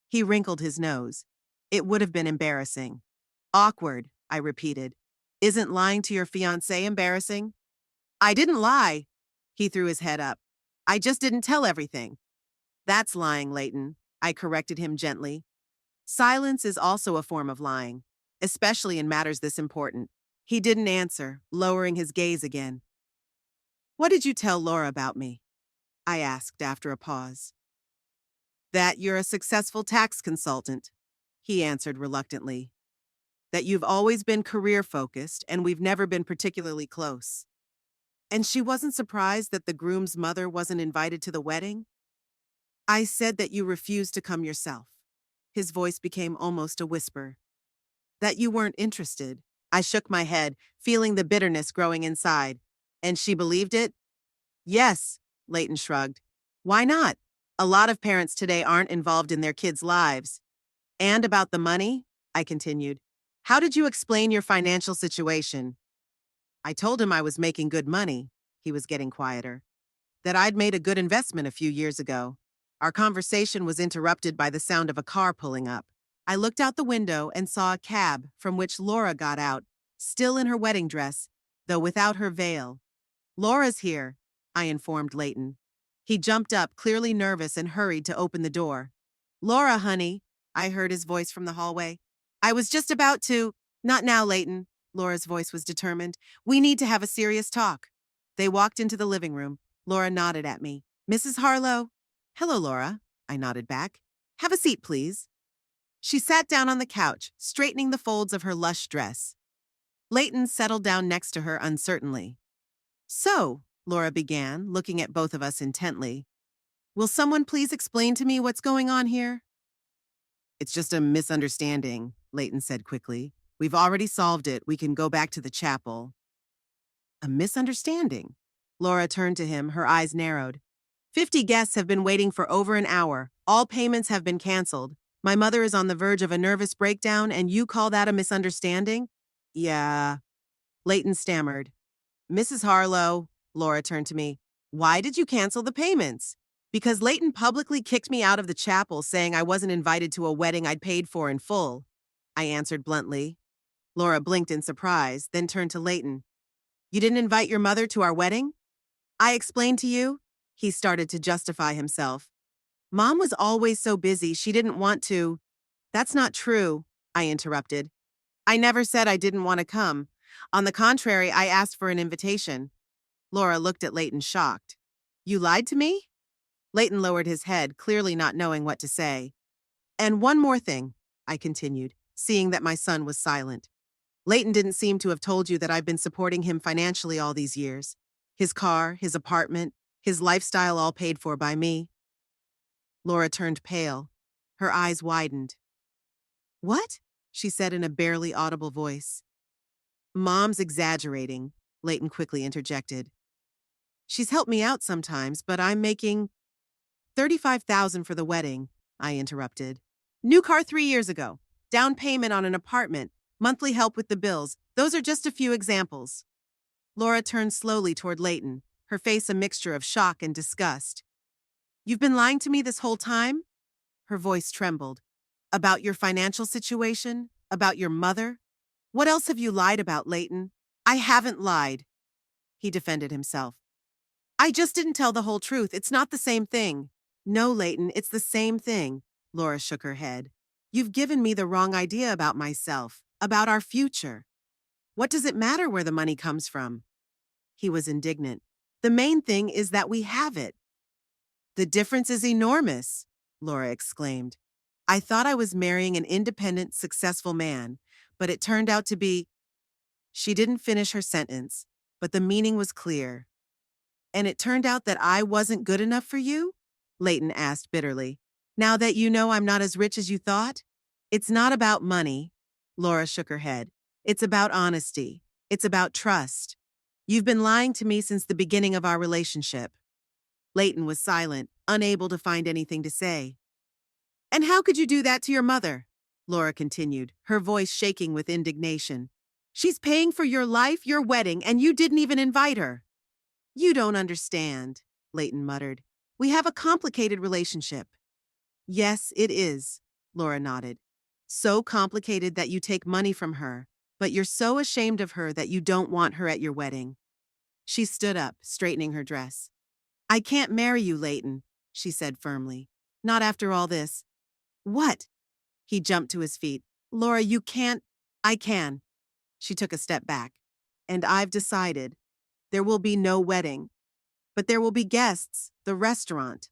He wrinkled his nose. "It would have been embarrassing." "Awkward," I repeated. "Isn't lying to your fiancé embarrassing?" "I didn't lie." He threw his head up. "I just didn't tell everything." "That's lying, Leighton," I corrected him gently. "Silence is also a form of lying, especially in matters this important." He didn't answer, lowering his gaze again. "What did you tell Laura about me?" I asked after a pause. "That you're a successful tax consultant," he answered reluctantly. "That you've always been career-focused and we've never been particularly close." "And she wasn't surprised that the groom's mother wasn't invited to the wedding?" "I said that you refused to come yourself." His voice became almost a whisper. "That you weren't interested." I shook my head, feeling the bitterness growing inside. "And she believed it?" "Yes," Leighton shrugged. "Why not? A lot of parents today aren't involved in their kids' lives." "And about the money?" I continued. "How did you explain your financial situation?" I told him I was making good money. He was getting quieter. That I'd made a good investment a few years ago. Our conversation was interrupted by the sound of a car pulling up. I looked out the window and saw a cab from which Laura got out, still in her wedding dress, though without her veil. "Laura's here," I informed Leighton. He jumped up, clearly nervous, and hurried to open the door. "Laura, honey," I heard his voice from the hallway. "I was just about to—" "Not now, Leighton." Laura's voice was determined. "We need to have a serious talk." They walked into the living room. Laura nodded at me. "Mrs. Harlo?" "Hello, Laura," I nodded back. "Have a seat, please." She sat down on the couch, straightening the folds of her lush dress. Leighton settled down next to her uncertainly. So, Laura began, looking at both of us intently, will someone please explain to me what's going on here? It's just a misunderstanding, Leighton said quickly. We've already solved it. We can go back to the chapel. A misunderstanding? Laura turned to him, her eyes narrowed. 50 guests have been waiting for over an hour. All payments have been canceled. My mother is on the verge of a nervous breakdown, and you call that a misunderstanding? Yeah, Leighton stammered. Mrs. Harlow, Laura turned to me. Why did you cancel the payments? Because Leighton publicly kicked me out of the chapel, saying I wasn't invited to a wedding I'd paid for in full. I answered bluntly. Laura blinked in surprise, then turned to Leighton. You didn't invite your mother to our wedding? I explained to you. He started to justify himself. Mom was always so busy, she didn't want to. That's not true, I interrupted. I never said I didn't want to come. On the contrary, I asked for an invitation. Laura looked at Leighton shocked. You lied to me? Leighton lowered his head, clearly not knowing what to say. And one more thing, I continued, seeing that my son was silent. Leighton didn't seem to have told you that I've been supporting him financially all these years. His car, his apartment, his lifestyle all paid for by me. Laura turned pale. Her eyes widened. What? She said in a barely audible voice. Mom's exaggerating, Leighton quickly interjected. She's helped me out sometimes, but I'm making $35,000 for the wedding, I interrupted. New car 3 years ago. Down payment on an apartment. Monthly help with the bills. Those are just a few examples. Laura turned slowly toward Leighton, her face a mixture of shock and disgust. You've been lying to me this whole time? Her voice trembled. About your financial situation? About your mother? What else have you lied about, Leighton? I haven't lied. He defended himself. I just didn't tell the whole truth. It's not the same thing. No, Leighton, it's the same thing. Laura shook her head. You've given me the wrong idea about myself, about our future. What does it matter where the money comes from? He was indignant. The main thing is that we have it. The difference is enormous, Laura exclaimed. I thought I was marrying an independent, successful man, but it turned out to be… She didn't finish her sentence, but the meaning was clear. And it turned out that I wasn't good enough for you? Leighton asked bitterly. Now that you know I'm not as rich as you thought? It's not about money. Laura shook her head. It's about honesty. It's about trust. You've been lying to me since the beginning of our relationship. Leighton was silent, unable to find anything to say. And how could you do that to your mother? Laura continued, her voice shaking with indignation. She's paying for your life, your wedding, and you didn't even invite her. You don't understand, Leighton muttered. We have a complicated relationship. Yes, it is, Laura nodded. So complicated that you take money from her, but you're so ashamed of her that you don't want her at your wedding. She stood up, straightening her dress. I can't marry you, Leighton, she said firmly. Not after all this. What? He jumped to his feet. Laura, you can't. I can. She took a step back. And I've decided. There will be no wedding. But there will be guests, the restaurant.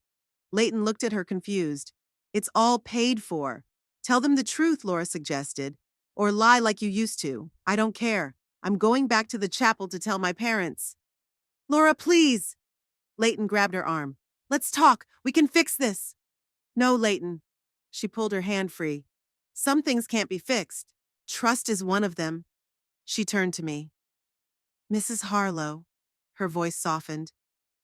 Leighton looked at her confused. It's all paid for. Tell them the truth, Laura suggested. Or lie like you used to. I don't care. I'm going back to the chapel to tell my parents. Laura, please. Leighton grabbed her arm. Let's talk. We can fix this. No, Leighton. She pulled her hand free. Some things can't be fixed. Trust is one of them. She turned to me. Mrs. Harlow. Her voice softened.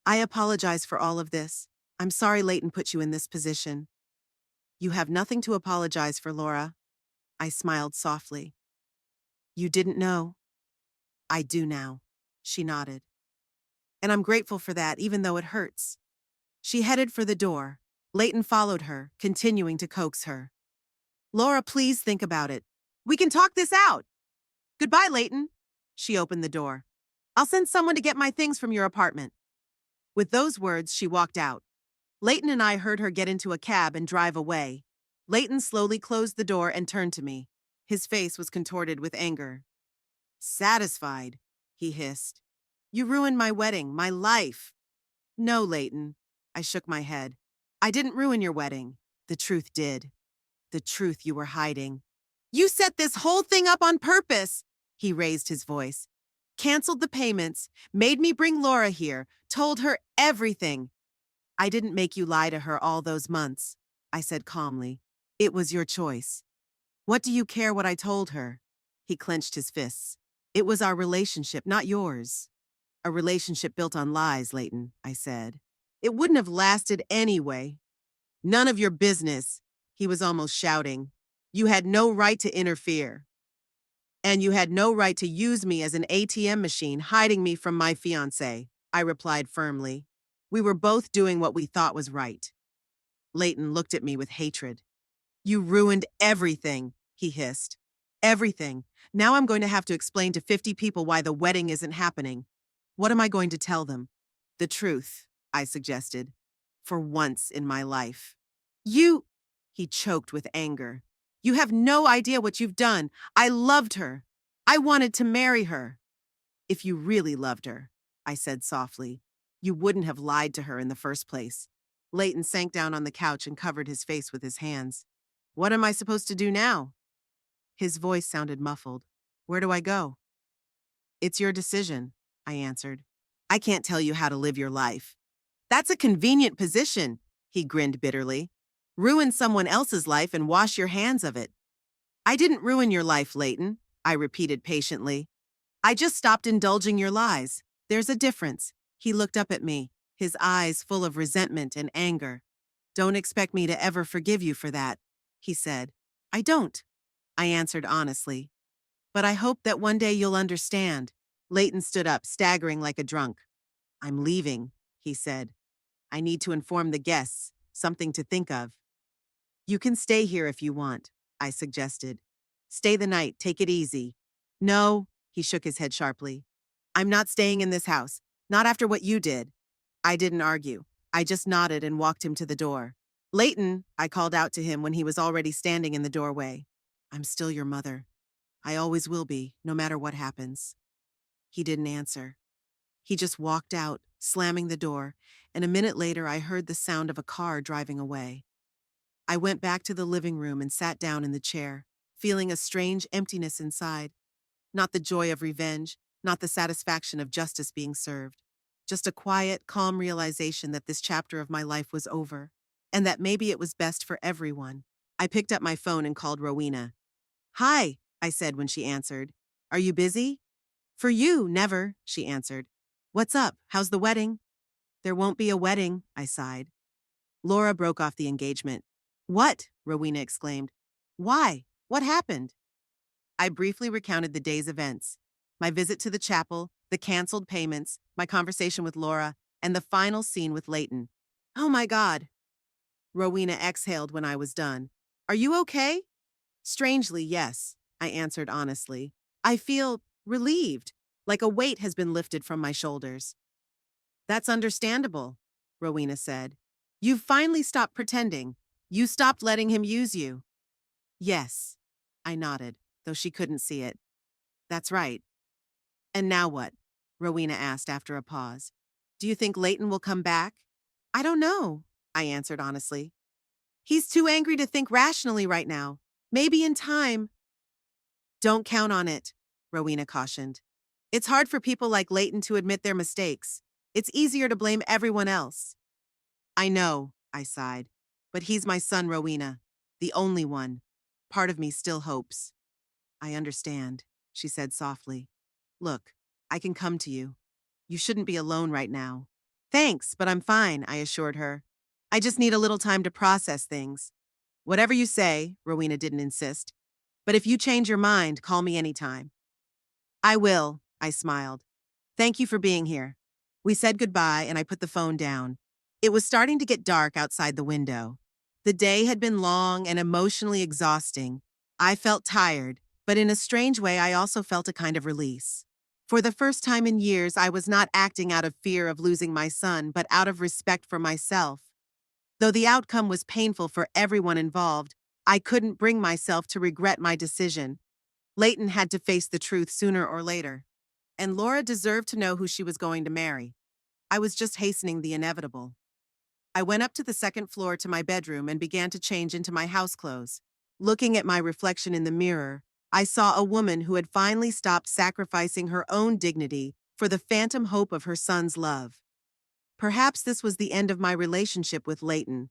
I apologize for all of this. I'm sorry Leighton put you in this position. You have nothing to apologize for, Laura. I smiled softly. You didn't know? I do now. She nodded. And I'm grateful for that, even though it hurts. She headed for the door. Leighton followed her, continuing to coax her. Laura, please think about it. We can talk this out. Goodbye, Leighton. She opened the door. I'll send someone to get my things from your apartment. With those words, she walked out. Leighton and I heard her get into a cab and drive away. Leighton slowly closed the door and turned to me. His face was contorted with anger. Satisfied, he hissed. You ruined my wedding, my life. No, Leighton. I shook my head. I didn't ruin your wedding. The truth did. The truth you were hiding. You set this whole thing up on purpose, he raised his voice. Canceled the payments, made me bring Laura here, told her everything. I didn't make you lie to her all those months, I said calmly. It was your choice. What do you care what I told her? He clenched his fists. It was our relationship, not yours. A relationship built on lies, Leighton, I said. It wouldn't have lasted anyway. None of your business, he was almost shouting. You had no right to interfere. And you had no right to use me as an ATM machine, hiding me from my fiancé, I replied firmly. We were both doing what we thought was right. Leighton looked at me with hatred. You ruined everything, he hissed. Everything. Now I'm going to have to explain to 50 people why the wedding isn't happening. What am I going to tell them? The truth, I suggested. For once in my life. You, he choked with anger. You have no idea what you've done. I loved her. I wanted to marry her. If you really loved her, I said softly, you wouldn't have lied to her in the first place. Leighton sank down on the couch and covered his face with his hands. What am I supposed to do now? His voice sounded muffled. Where do I go? It's your decision, I answered. I can't tell you how to live your life. That's a convenient position, he grinned bitterly. Ruin someone else's life and wash your hands of it. I didn't ruin your life, Leighton, I repeated patiently. I just stopped indulging your lies. There's a difference. He looked up at me, his eyes full of resentment and anger. Don't expect me to ever forgive you for that, he said. I don't, I answered honestly. But I hope that one day you'll understand. Leighton stood up, staggering like a drunk. I'm leaving, he said. I need to inform the guests, something to think of. You can stay here if you want, I suggested. Stay the night, take it easy. No, he shook his head sharply. I'm not staying in this house, not after what you did. I didn't argue. I just nodded and walked him to the door. Leighton, I called out to him when he was already standing in the doorway. I'm still your mother. I always will be, no matter what happens. He didn't answer. He just walked out, slamming the door, and a minute later I heard the sound of a car driving away. I went back to the living room and sat down in the chair, feeling a strange emptiness inside. Not the joy of revenge, not the satisfaction of justice being served. Just a quiet, calm realization that this chapter of my life was over, and that maybe it was best for everyone. I picked up my phone and called Rowena. Hi, I said when she answered. Are you busy? For you, never, she answered. What's up? How's the wedding? There won't be a wedding, I sighed. Laura broke off the engagement. What? Rowena exclaimed. Why? What happened? I briefly recounted the day's events. My visit to the chapel, the canceled payments, my conversation with Laura, and the final scene with Leighton. Oh my God. Rowena exhaled when I was done. Are you okay? Strangely, yes, I answered honestly. I feel relieved, like a weight has been lifted from my shoulders. That's understandable, Rowena said. You've finally stopped pretending. You stopped letting him use you. Yes, I nodded, though she couldn't see it. That's right. And now what? Rowena asked after a pause. Do you think Leighton will come back? I don't know, I answered honestly. He's too angry to think rationally right now. Maybe in time. Don't count on it, Rowena cautioned. It's hard for people like Leighton to admit their mistakes. It's easier to blame everyone else. I know, I sighed. But he's my son, Rowena. The only one. Part of me still hopes. I understand, she said softly. Look, I can come to you. You shouldn't be alone right now. Thanks, but I'm fine, I assured her. I just need a little time to process things. Whatever you say, Rowena didn't insist. But if you change your mind, call me anytime. I will, I smiled. Thank you for being here. We said goodbye and I put the phone down. It was starting to get dark outside the window. The day had been long and emotionally exhausting. I felt tired, but in a strange way I also felt a kind of release. For the first time in years, I was not acting out of fear of losing my son, but out of respect for myself. Though the outcome was painful for everyone involved, I couldn't bring myself to regret my decision. Leighton had to face the truth sooner or later. And Laura deserved to know who she was going to marry. I was just hastening the inevitable. I went up to the second floor to my bedroom and began to change into my house clothes. Looking at my reflection in the mirror, I saw a woman who had finally stopped sacrificing her own dignity for the phantom hope of her son's love. Perhaps this was the end of my relationship with Leighton,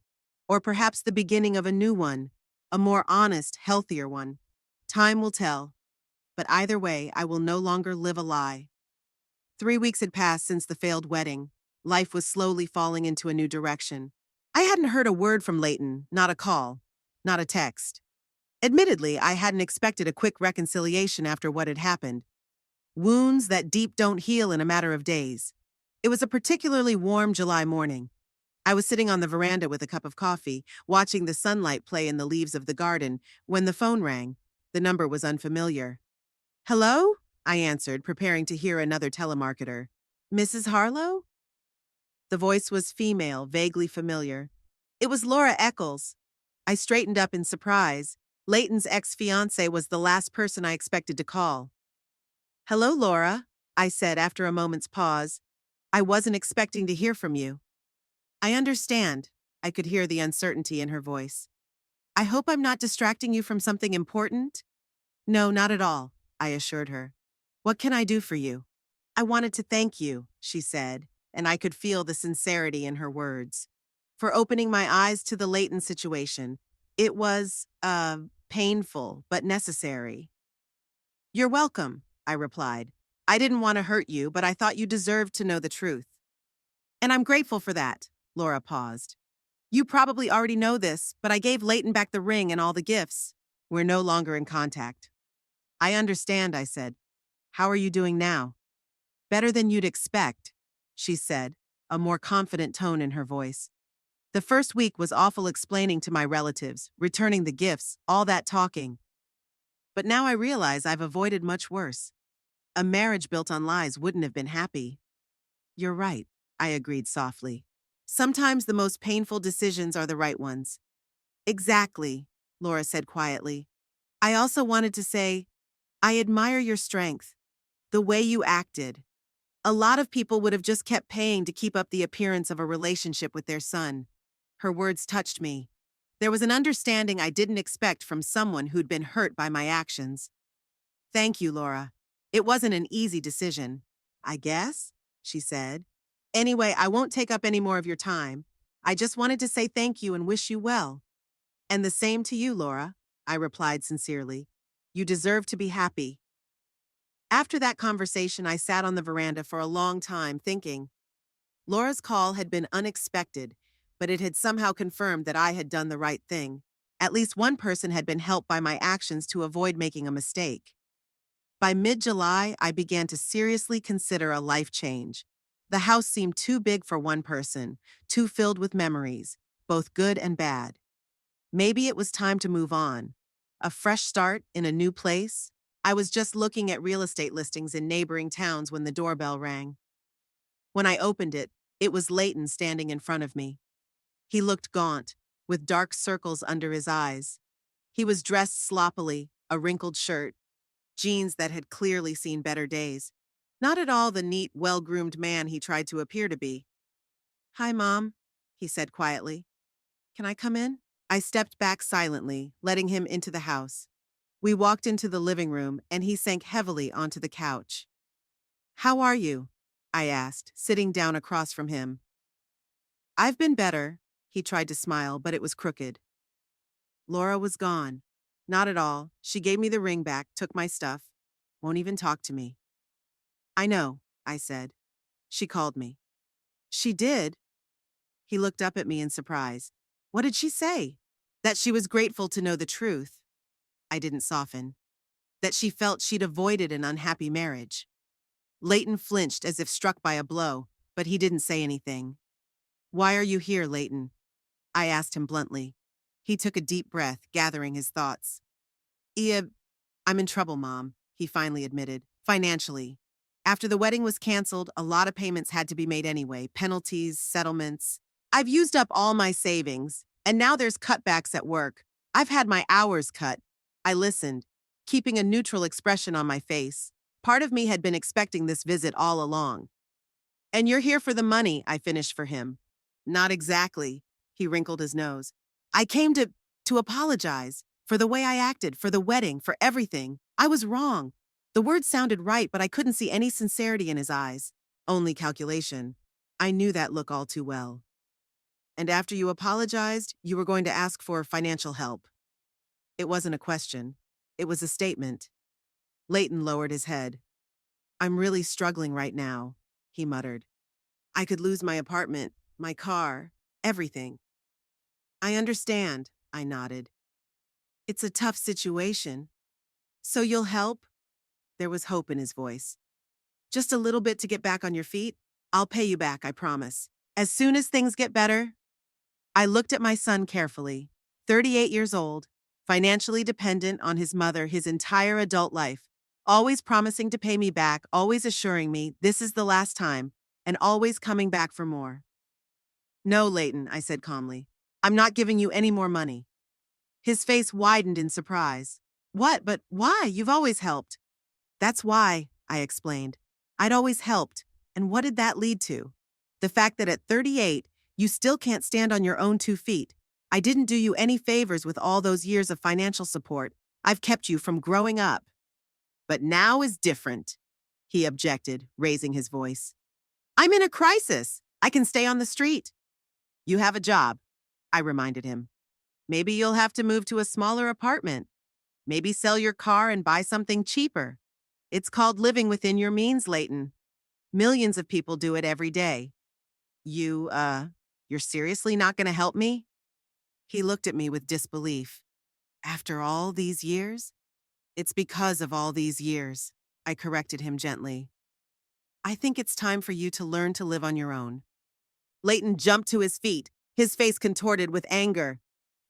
or perhaps the beginning of a new one, a more honest, healthier one. Time will tell, but either way, I will no longer live a lie. 3 weeks had passed since the failed wedding. Life was slowly falling into a new direction. I hadn't heard a word from Leighton, not a call, not a text. Admittedly, I hadn't expected a quick reconciliation after what had happened. Wounds that deep don't heal in a matter of days. It was a particularly warm July morning. I was sitting on the veranda with a cup of coffee, watching the sunlight play in the leaves of the garden, when the phone rang. The number was unfamiliar. "Hello?" I answered, preparing to hear another telemarketer. "Mrs. Harlow?" The voice was female, vaguely familiar. It was Laura Eccles. I straightened up in surprise. Leighton's ex-fiancé was the last person I expected to call. "Hello, Laura," I said after a moment's pause. "I wasn't expecting to hear from you." "I understand." I could hear the uncertainty in her voice. "I hope I'm not distracting you from something important?" "No, not at all," I assured her. "What can I do for you?" "I wanted to thank you," she said, and I could feel the sincerity in her words, "for opening my eyes to the Leighton situation. It was, painful, but necessary." "You're welcome," I replied. "I didn't want to hurt you, but I thought you deserved to know the truth." "And I'm grateful for that." Laura paused. "You probably already know this, but I gave Leighton back the ring and all the gifts. We're no longer in contact." "I understand," I said. "How are you doing now?" "Better than you'd expect," she said, a more confident tone in her voice. "The first week was awful explaining to my relatives, returning the gifts, all that talking. But now I realize I've avoided much worse. A marriage built on lies wouldn't have been happy." "You're right," I agreed softly. "Sometimes the most painful decisions are the right ones." "Exactly," Laura said quietly. "I also wanted to say, I admire your strength, the way you acted. A lot of people would have just kept paying to keep up the appearance of a relationship with their son." Her words touched me. There was an understanding I didn't expect from someone who'd been hurt by my actions. "Thank you, Laura. It wasn't an easy decision, I guess," she said. "Anyway, I won't take up any more of your time. I just wanted to say thank you and wish you well." "And the same to you, Laura," I replied sincerely. "You deserve to be happy." After that conversation, I sat on the veranda for a long time thinking. Laura's call had been unexpected, but it had somehow confirmed that I had done the right thing. At least one person had been helped by my actions to avoid making a mistake. By mid-July, I began to seriously consider a life change. The house seemed too big for one person, too filled with memories, both good and bad. Maybe it was time to move on. A fresh start in a new place. I was just looking at real estate listings in neighboring towns when the doorbell rang. When I opened it, it was Leighton standing in front of me. He looked gaunt, with dark circles under his eyes. He was dressed sloppily, a wrinkled shirt, jeans that had clearly seen better days. Not at all the neat, well-groomed man he tried to appear to be. "Hi, Mom," he said quietly. "Can I come in?" I stepped back silently, letting him into the house. We walked into the living room, and he sank heavily onto the couch. "How are you?" I asked, sitting down across from him. "I've been better." He tried to smile, but it was crooked. Laura was gone. Not at all. She gave me the ring back, took my stuff. Won't even talk to me. "I know," I said. "She called me." "She did?" He looked up at me in surprise. "What did she say?" "That she was grateful to know the truth." I didn't soften. "That she felt she'd avoided an unhappy marriage." Leighton flinched as if struck by a blow, but he didn't say anything. "Why are you here, Leighton?" I asked him bluntly. He took a deep breath, gathering his thoughts. I'm in trouble, Mom," he finally admitted. "Financially. After the wedding was canceled, a lot of payments had to be made anyway, penalties, settlements. I've used up all my savings, and now there's cutbacks at work. I've had my hours cut." I listened, keeping a neutral expression on my face. Part of me had been expecting this visit all along. "And you're here for the money," I finished for him. "Not exactly," he wrinkled his nose. "I came to apologize for the way I acted, for the wedding, for everything. I was wrong. The words sounded right, but I couldn't see any sincerity in his eyes. Only calculation. I knew that look all too well. And after you apologized, you were going to ask for financial help. It wasn't a question. It was a statement. Leighton lowered his head. I'm really struggling right now, he muttered. I could lose my apartment, my car, everything. I understand, I nodded. It's a tough situation. So you'll help? There was hope in his voice. Just a little bit to get back on your feet? I'll pay you back, I promise. As soon as things get better. I looked at my son carefully, 38 years old, financially dependent on his mother his entire adult life, always promising to pay me back, always assuring me this is the last time, and always coming back for more. No, Leighton, I said calmly. I'm not giving you any more money. His face widened in surprise. What? But why? You've always helped. That's why, I explained. I'd always helped. And what did that lead to? The fact that at 38, you still can't stand on your own 2 feet. I didn't do you any favors with all those years of financial support. I've kept you from growing up. But now is different, he objected, raising his voice. I'm in a crisis. I can stay on the street. You have a job, I reminded him. Maybe you'll have to move to a smaller apartment. Maybe sell your car and buy something cheaper. It's called living within your means, Leighton. Millions of people do it every day. You're seriously not going to help me? He looked at me with disbelief. After all these years? It's because of all these years, I corrected him gently. I think it's time for you to learn to live on your own. Leighton jumped to his feet, his face contorted with anger.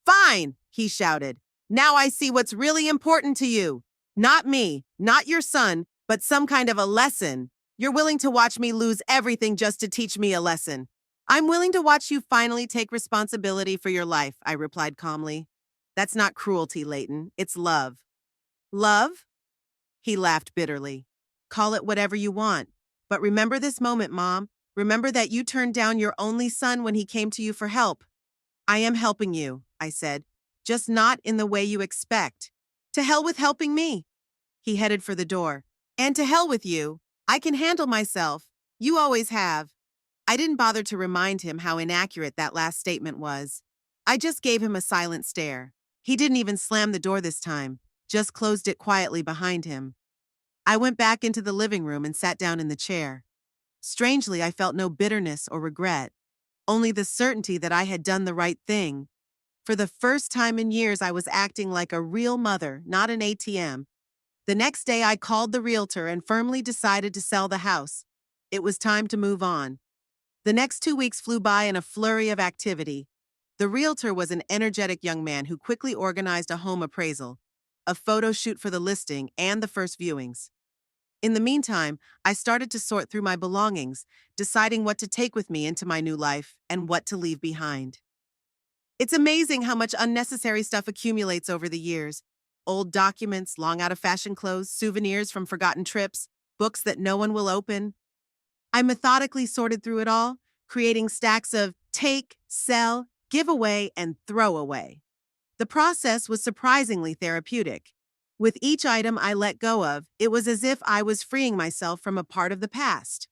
Fine, he shouted. Now I see what's really important to you. Not me, not your son, but some kind of a lesson. You're willing to watch me lose everything just to teach me a lesson. I'm willing to watch you finally take responsibility for your life, I replied calmly. That's not cruelty, Leighton. It's love. Love? He laughed bitterly. Call it whatever you want. But remember this moment, Mom. Remember that you turned down your only son when he came to you for help. I am helping you, I said, just not in the way you expect. To hell with helping me. He headed for the door. And to hell with you. I can handle myself. You always have. I didn't bother to remind him how inaccurate that last statement was. I just gave him a silent stare. He didn't even slam the door this time, just closed it quietly behind him. I went back into the living room and sat down in the chair. Strangely, I felt no bitterness or regret, only the certainty that I had done the right thing. For the first time in years, I was acting like a real mother, not an ATM. The next day, I called the realtor and firmly decided to sell the house. It was time to move on. The next 2 weeks flew by in a flurry of activity. The realtor was an energetic young man who quickly organized a home appraisal, a photo shoot for the listing, and the first viewings. In the meantime, I started to sort through my belongings, deciding what to take with me into my new life and what to leave behind. It's amazing how much unnecessary stuff accumulates over the years. Old documents, long out-of-fashion clothes, souvenirs from forgotten trips, books that no one will open. I methodically sorted through it all, creating stacks of take, sell, give away, and throw away. The process was surprisingly therapeutic. With each item I let go of, it was as if I was freeing myself from a part of the past.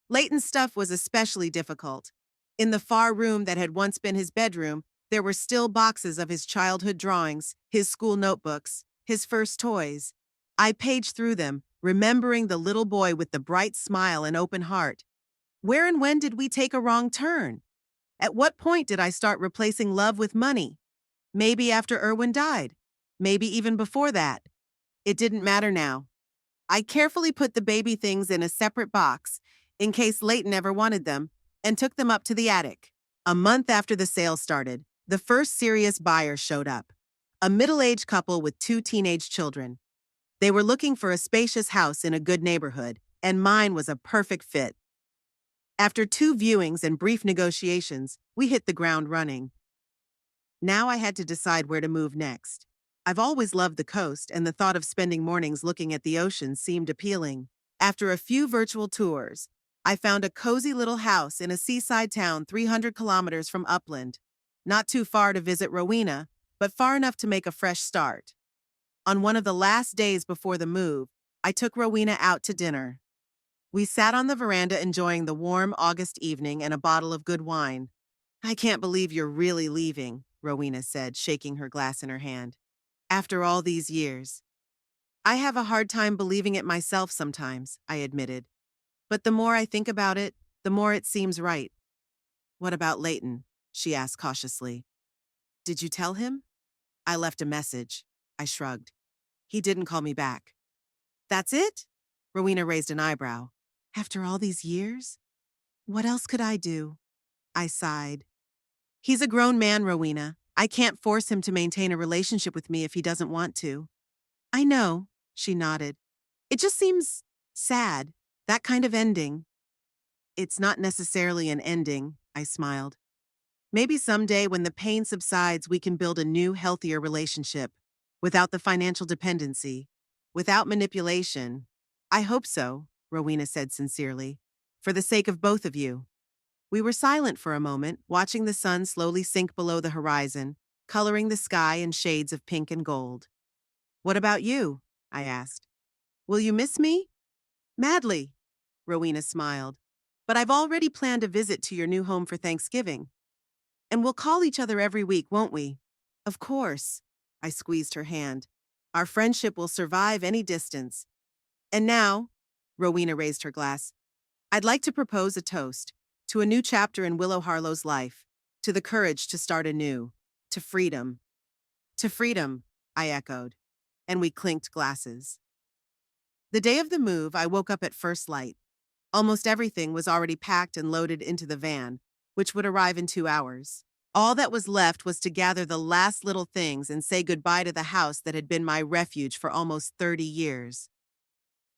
Leighton's stuff was especially difficult. In the far room that had once been his bedroom, there were still boxes of his childhood drawings, his school notebooks, his first toys. I paged through them, remembering the little boy with the bright smile and open heart. Where and when did we take a wrong turn? At what point did I start replacing love with money? Maybe after Erwin died. Maybe even before that. It didn't matter now. I carefully put the baby things in a separate box, in case Leighton ever wanted them, and took them up to the attic. A month after the sale started, the first serious buyer showed up. A middle-aged couple with 2 teenage children. They were looking for a spacious house in a good neighborhood, and mine was a perfect fit. After 2 viewings and brief negotiations, we hit the ground running. Now I had to decide where to move next. I've always loved the coast, and the thought of spending mornings looking at the ocean seemed appealing. After a few virtual tours, I found a cozy little house in a seaside town 300 kilometers from Upland. Not too far to visit Rowena, but far enough to make a fresh start. On one of the last days before the move, I took Rowena out to dinner. We sat on the veranda enjoying the warm August evening and a bottle of good wine. "I can't believe you're really leaving," Rowena said, shaking her glass in her hand. "After all these years." "I have a hard time believing it myself sometimes," I admitted. "But the more I think about it, the more it seems right." "What about Leighton?" she asked cautiously. "Did you tell him?" "I left a message." I shrugged. "He didn't call me back." "That's it?" Rowena raised an eyebrow. "After all these years? What else could I do?" I sighed. "He's a grown man, Rowena. I can't force him to maintain a relationship with me if he doesn't want to." "I know," she nodded. "It just seems sad, that kind of ending." "It's not necessarily an ending," I smiled. "Maybe someday when the pain subsides, we can build a new, healthier relationship, without the financial dependency, without manipulation." "I hope so," Rowena said sincerely, "for the sake of both of you." We were silent for a moment, watching the sun slowly sink below the horizon, coloring the sky in shades of pink and gold. "What about you?" I asked. "Will you miss me?" "Madly," Rowena smiled. "But I've already planned a visit to your new home for Thanksgiving. And we'll call each other every week, won't we?" "Of course." I squeezed her hand. "Our friendship will survive any distance." "And now," Rowena raised her glass, "I'd like to propose a toast to a new chapter in Willow Harlo's life, to the courage to start anew, to freedom." "To freedom," I echoed, and we clinked glasses. The day of the move, I woke up at first light. Almost everything was already packed and loaded into the van, which would arrive in 2 hours. All that was left was to gather the last little things and say goodbye to the house that had been my refuge for almost 30 years.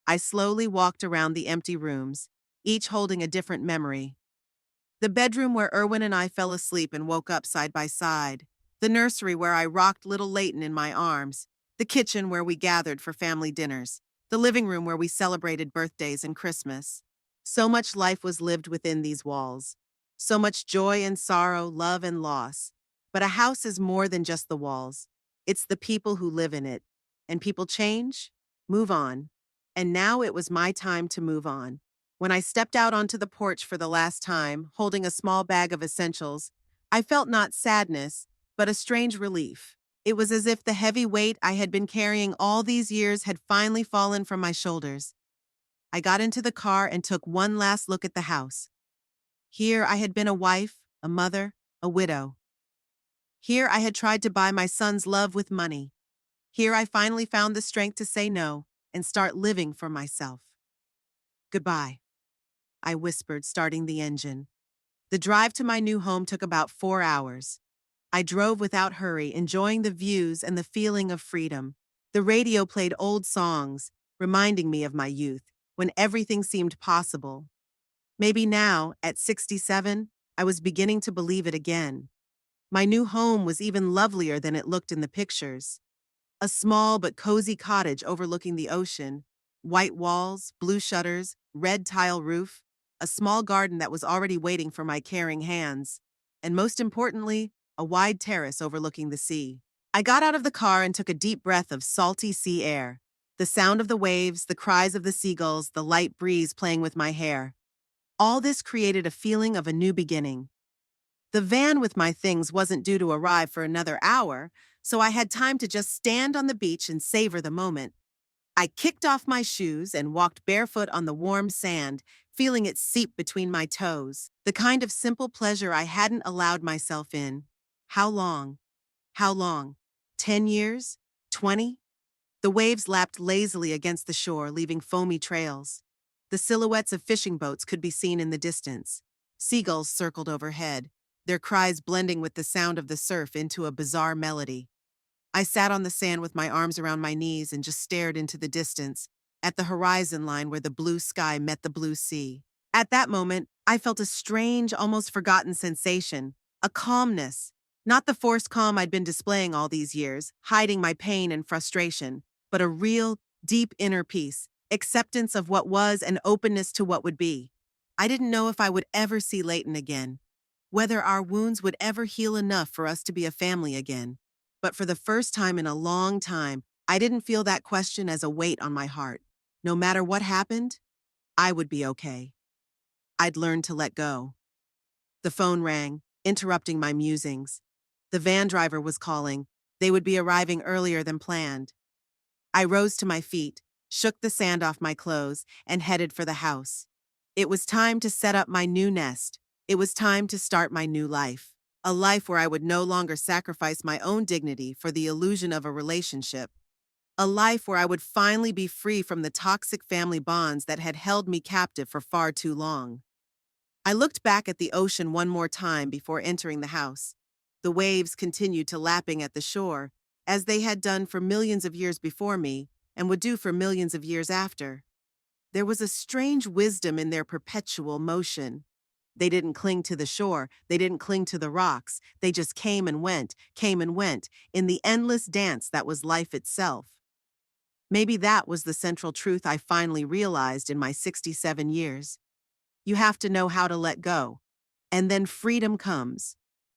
I slowly walked around the empty rooms, each holding a different memory. The bedroom where Erwin and I fell asleep and woke up side by side. The nursery where I rocked little Leighton in my arms. The kitchen where we gathered for family dinners. The living room where we celebrated birthdays and Christmas. So much life was lived within these walls. So much joy and sorrow, love and loss. But a house is more than just the walls. It's the people who live in it. And people change, move on. And now it was my time to move on. When I stepped out onto the porch for the last time, holding a small bag of essentials, I felt not sadness, but a strange relief. It was as if the heavy weight I had been carrying all these years had finally fallen from my shoulders. I got into the car and took one last look at the house. Here I had been a wife, a mother, a widow. Here I had tried to buy my son's love with money. Here I finally found the strength to say no and start living for myself. "Goodbye," I whispered, starting the engine. The drive to my new home took about 4 hours. I drove without hurry, enjoying the views and the feeling of freedom. The radio played old songs, reminding me of my youth, when everything seemed possible. Maybe now, at 67, I was beginning to believe it again. My new home was even lovelier than it looked in the pictures. A small but cozy cottage overlooking the ocean, white walls, blue shutters, red tile roof, a small garden that was already waiting for my caring hands, and most importantly, a wide terrace overlooking the sea. I got out of the car and took a deep breath of salty sea air. The sound of the waves, the cries of the seagulls, the light breeze playing with my hair. All this created a feeling of a new beginning. The van with my things wasn't due to arrive for another hour, so I had time to just stand on the beach and savor the moment. I kicked off my shoes and walked barefoot on the warm sand, feeling it seep between my toes, the kind of simple pleasure I hadn't allowed myself in. How long? How long? 10 years? 20? The waves lapped lazily against the shore, leaving foamy trails. The silhouettes of fishing boats could be seen in the distance. Seagulls circled overhead, their cries blending with the sound of the surf into a bizarre melody. I sat on the sand with my arms around my knees and just stared into the distance, at the horizon line where the blue sky met the blue sea. At that moment, I felt a strange, almost forgotten sensation, a calmness. Not the forced calm I'd been displaying all these years, hiding my pain and frustration, but a real, deep inner peace, acceptance of what was and openness to what would be. I didn't know if I would ever see Leighton again, whether our wounds would ever heal enough for us to be a family again. But for the first time in a long time, I didn't feel that question as a weight on my heart. No matter what happened, I would be okay. I'd learned to let go. The phone rang, interrupting my musings. The van driver was calling. They would be arriving earlier than planned. I rose to my feet, shook the sand off my clothes, and headed for the house. It was time to set up my new nest. It was time to start my new life. A life where I would no longer sacrifice my own dignity for the illusion of a relationship. A life where I would finally be free from the toxic family bonds that had held me captive for far too long. I looked back at the ocean one more time before entering the house. The waves continued to lapping at the shore, as they had done for millions of years before me, and would do for millions of years after. There was a strange wisdom in their perpetual motion. They didn't cling to the shore, they didn't cling to the rocks, they just came and went, in the endless dance that was life itself. Maybe that was the central truth I finally realized in my 67 years. You have to know how to let go, and then freedom comes.